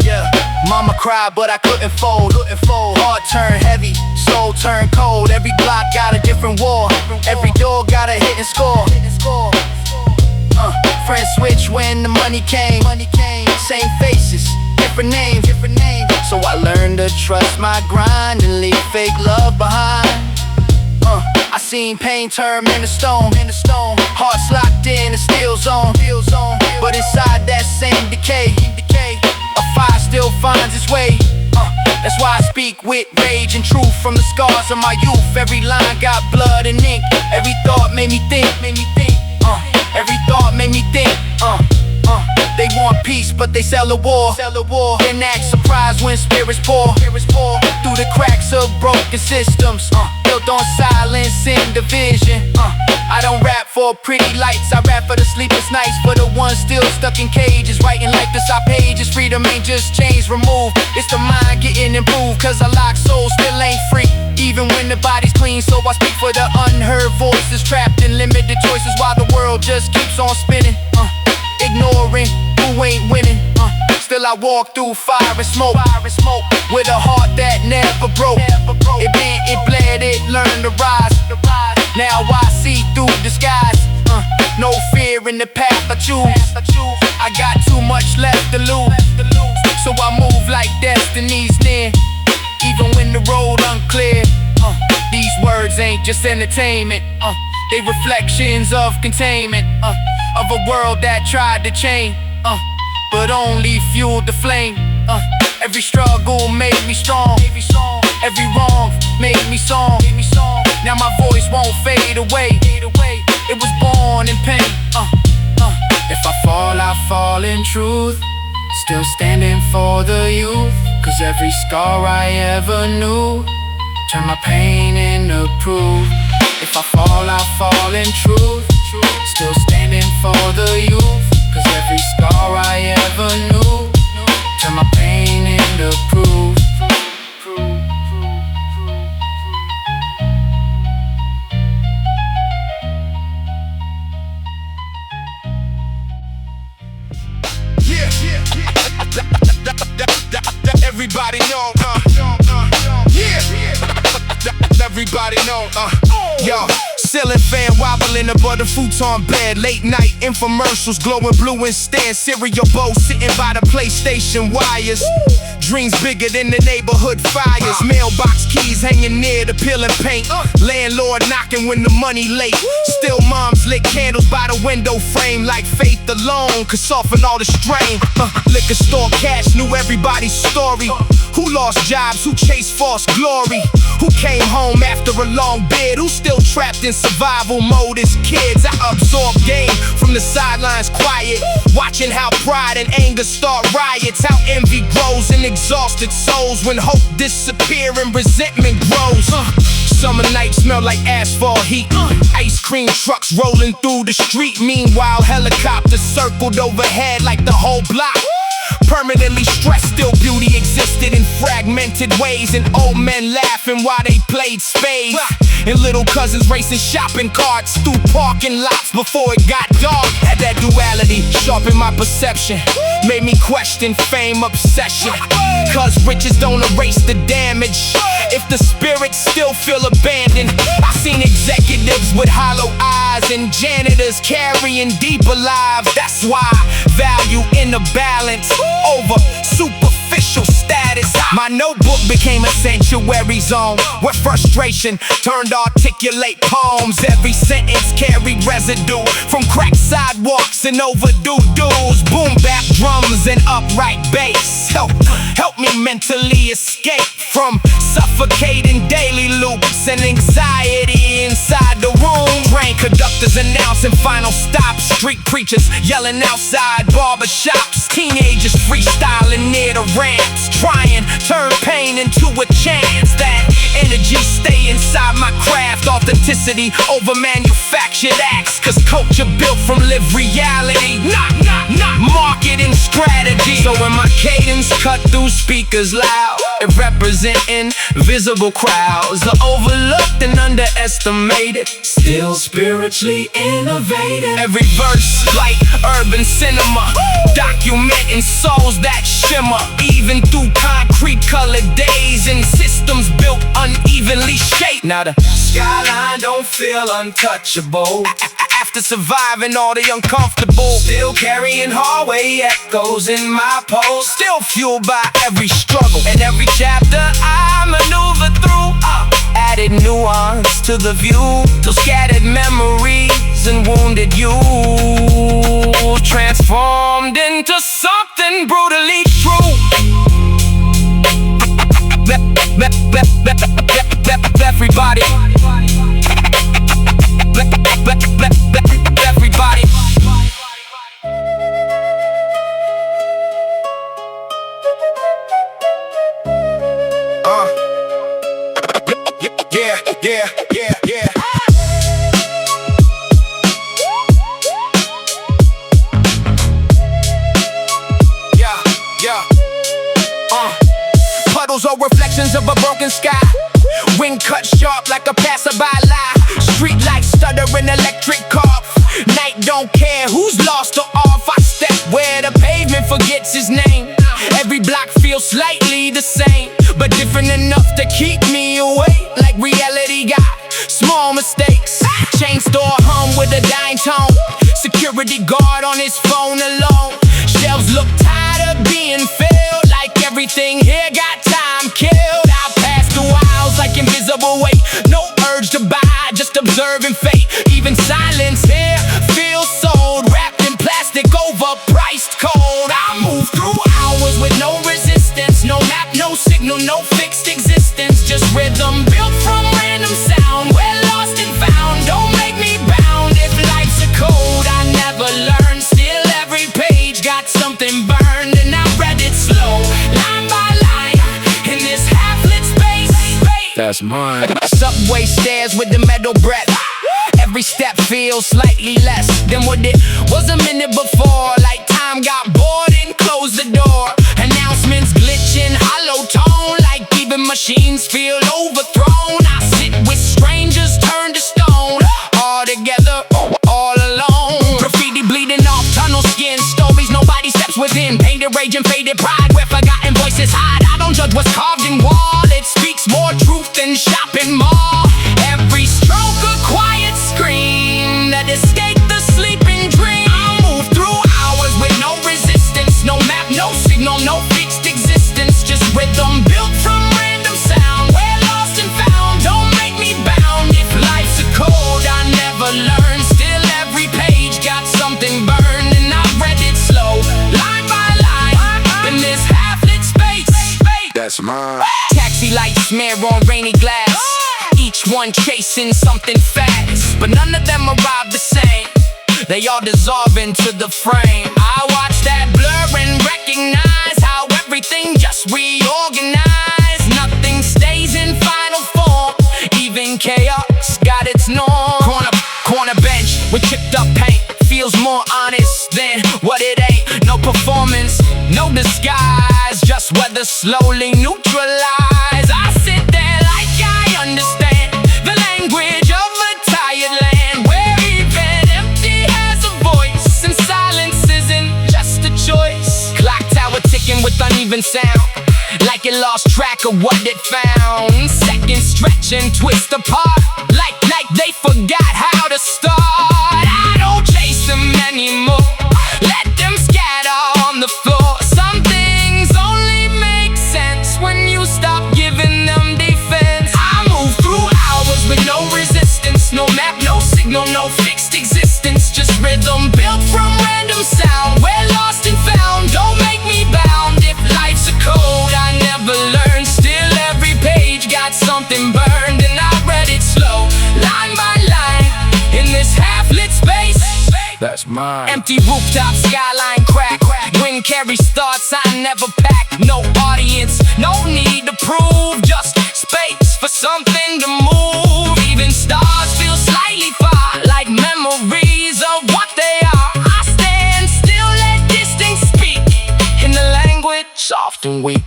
Yeah, mama cried but I couldn't fold. Heart turned heavy, soul turned cold. Every block got a different war, every door got a hit and score. Friends switch when the money came. Same faces, different names. So I learned to trust my grind and leave fake love behind. I seen pain turn into stone. Hearts locked in a steel zone. But inside that same decay, a fire still finds its way. That's why I speak with rage and truth from the scars of my youth. Every line got blood and ink. Every thought made me think. Every thought made me think. They want peace, but they sell a war. Then act surprised when spirits pour through the cracks of broken systems, built on silence and division. I don't rap for pretty lights, I rap for the sleepless nights, for the ones still stuck in cages. Writing like this, our pages. Freedom ain't just chains removed, it's the mind getting improved. Cause a locked soul still ain't free, even when the body's clean. So I speak for the unheard voices, trapped in limited choices, while the world just keeps on spinning, ignoring who ain't winning. Still I walk through fire and smoke, with a heart that never broke. It bent, it bled, it learned to rise. Now I see through disguise. No fear in the path I choose. I got too much left to lose, so I move like destiny's near, even when the road unclear. These words ain't just entertainment, they reflections of containment, of a world that tried to change, but only fueled the flame. Every struggle made me strong, every wrong made me song. Now my voice won't fade away, it was born in pain. If I fall in truth, still standing for the youth. Cause every scar I ever knew turn my pain into proof. If I fall in truth, still standing for the youth. Cause every scar I ever knew turn my pain into proof. Everybody know, everybody know, yo. Ceiling fan wobbling above the futon bed. Late night infomercials glowing blue and stand. Cereal bowl sitting by the PlayStation wires. Dreams bigger than the neighborhood fires. Mailbox keys hanging near the peel and paint. Landlord knocking when the money late. Still moms lit candles by the window frame. Like faith alone could soften all the strain. Liquor store cash knew everybody's story. Who lost jobs, who chased false glory, who came home after a long bid, who still trapped in survival mode as kids. I absorbed game from the sidelines quiet, watching how pride and anger start riots. How envy grows in exhausted souls when hope disappears and resentment grows. Summer nights smell like asphalt heat. Ice cream trucks rolling through the street. Meanwhile, helicopters circled overhead like the whole block. Permanently stressed, still beauty existed in fragmented ways. And old men laughing while they played spades. And little cousins racing shopping carts through parking lots before it got dark. Had that duality sharpen my perception, made me question fame obsession. Cause riches don't erase the damage if the spirits still feel abandoned. I seen executives with hollow eyes and janitors carrying deeper lives. That's why value in the balance over superficial status. My notebook became a sanctuary zone where frustration turned articulate poems. Every sentence carried residue from cracked sidewalks and overdue dues. Boom bap drums and upright bass help me mentally escape from suffocating daily loops and anxiety inside the room. Train conductors announcing final stops, street preachers yelling outside barbershops, teenagers freestyling near the ramps, trying turn pain into a chance. That energy stay inside my craft, authenticity over manufactured acts. Cause culture built from lived reality, not marketing strategy. So when my cadence cut through speakers loud, it representing visible crowds, the overlooked and underestimated, still spiritually innovative. Every verse like urban cinema, documenting souls that shimmer, even through concrete colored days and systems built unevenly shaped. Now the skyline don't feel untouchable after surviving all the uncomfortable. Still carrying hallway echoes in my pulse, still fueled by every struggle and every chapter I maneuver through. Added nuance to the view, till scattered memories and wounded youth transformed into something brutally true. Everybody, everybody. Yeah. Puddles are reflections of a broken sky. Wind cut sharp like a passerby lie. Street lights stuttering electric cough. Night don't care who's lost or off. I step where the pavement forgets his name. Every block feels slightly the same, but different enough to keep me awake. Like reality got small mistakes. Chain store hum with a dying tone. Security guard on his phone alone. Shelves look tired of being filled. Like everything here got time killed. I pass through aisles like invisible weight. No urge to buy, just observing fate. Even silence here feels sold. Wrapped in plastic, overpriced cold. I move through hours with no resistance. No map, no signal, no fixed existence. Just rhythm built from random sound. We're lost and found, don't make me bound. If life's a code I never learned, still every page got something burned. And I read it slow, line by line, in this half-lit space. That's mine. Subway stairs with the metal breath. Every step feels slightly less than what it was a minute before. Like time got bored and closed the door. Announcements glitching, hollow tone. Like even machines feel overthrown. I sit with strangers turned to stone. All together, all alone. Graffiti bleeding off tunnel skin. Stories nobody steps within. Painted rage and faded pride where forgotten voices hide. I don't judge what's carved in wall. It speaks more truth than shopping mall. Every stroke a quiet scream that escaped the sleeping dream. I move through hours with no resistance. No map, no signal, no fixed existence. Just rhythm built from random sound. We're lost and found, don't make me bound. If life's a code I never learned, still every page got something burned. And I read it slow, line by line, in this half-lit space. That's mine. Taxi lights smear on rainy glass, each one chasing something fast, but none of them arrive the same. They all dissolve into the frame. I watch that blur and recognize how everything just reorganized. Nothing stays in final form, even others slowly neutralize. I sit there like I understand the language of a tired land, where even empty has a voice and silence isn't just a choice. Clock tower ticking with uneven sound, like it lost track of what it found. Seconds stretch and twist apart, like they forgot how to start. I don't chase them anymore, let them scatter on the floor. Some things only make sense when you stop giving them defense. I move through hours with no resistance, no map, no signal, no fixed existence, just rhythm built from random sound. We're lost and found, don't make me bound. If life's a code I never learned, still every page got something burned, and I read it slow, line by line, in this half-lit space. That's mine. Empty rooftop, skyline crack. Wind carries thoughts I never pack. No audience, no need to prove, just space for something to move. Even stars feel slightly far, like memories of what they are. I stand still, let distance speak in the language soft and weak.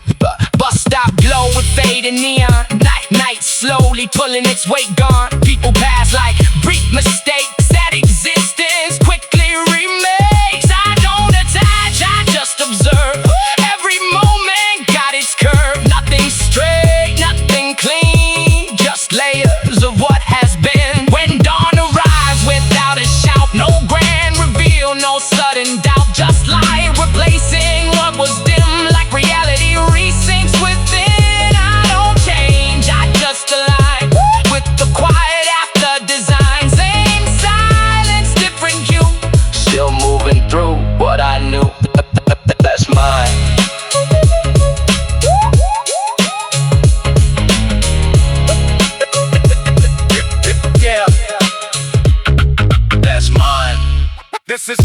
Bus stop glow with faded neon. Night slowly pulling its weight gone. People pass like brief mistakes that existence quickly remakes. I don't attach, I just observe. Every moment got its curve. Nothing straight, nothing clean, just layers of what has been. When dawn arrives without a shout, no grand reveal, no sudden doubt, just light replacing what was dim, like reality resinks within. I don't change, I just align with the quiet after design. Same silence, different hue, still moving through what I knew. That's mine. Yeah, that's mine. This is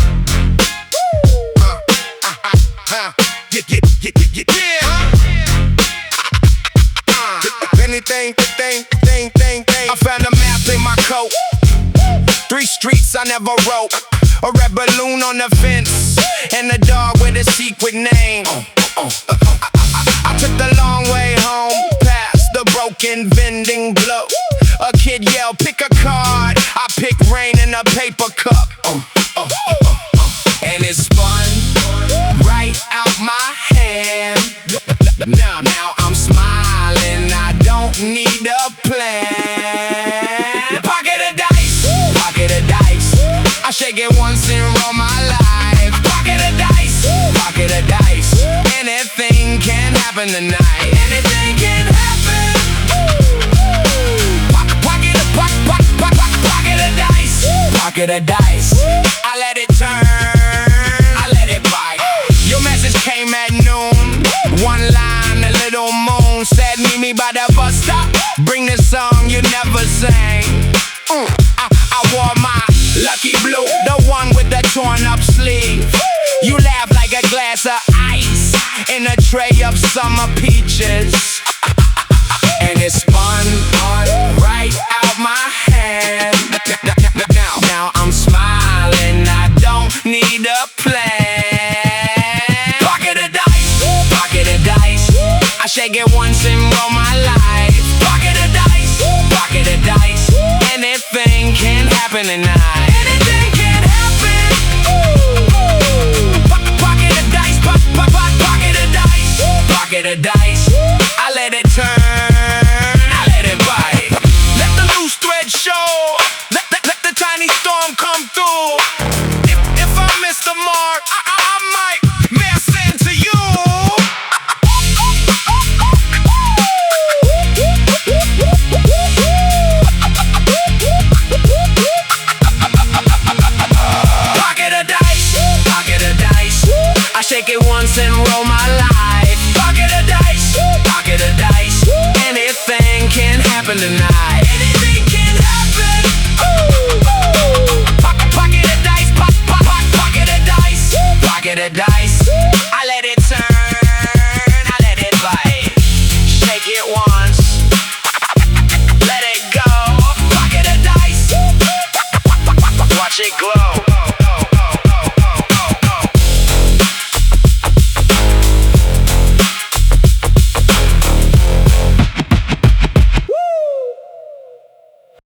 anything. I found a map in my coat. 3 streets I never wrote. A red balloon on the fence, and a dog with a secret name. I took the long way home, past the broken vending globe. A kid yelled, pick a card. I picked rain in a paper cup. And it spun right out my hand. Now I'm smiling, I don't need a plan. Pocket of dice, pocket of dice. I shake it once and roll my life. Pocket of dice, pocket of dice. Anything can happen tonight. Anything can happen. Pocket of dice, pocket of dice. I let it turn, I let it bite. Your message came at noon. One line, a little moon said, meet me by the bus stop. Bring the song you never sang. I wore my lucky blue, the one with the torn up sleeve. You laugh like a glass of ice in a tray of summer peaches. And it spun on right out my hand. Now I'm smiling, I don't need a plan. Pocket of dice, pocket of dice. I shake it once and roll my life. Pocket of dice, pocket of dice. Anything can happen tonight. Anything can happen. Pocket of dice, pocket of dice, pocket of dice. I let it turn, I let it bite. Let the loose thread show. Let the tiny storm come through. If I miss the mark, I might miss into you. Pocket of dice, pocket of dice. I shake it once and roll my life. Pocket of dice, pocket of dice. Anything can happen tonight. Anything can happen. Pocket of dice, pocket of dice, pocket of dice. I let it turn, I let it bite. Shake it once.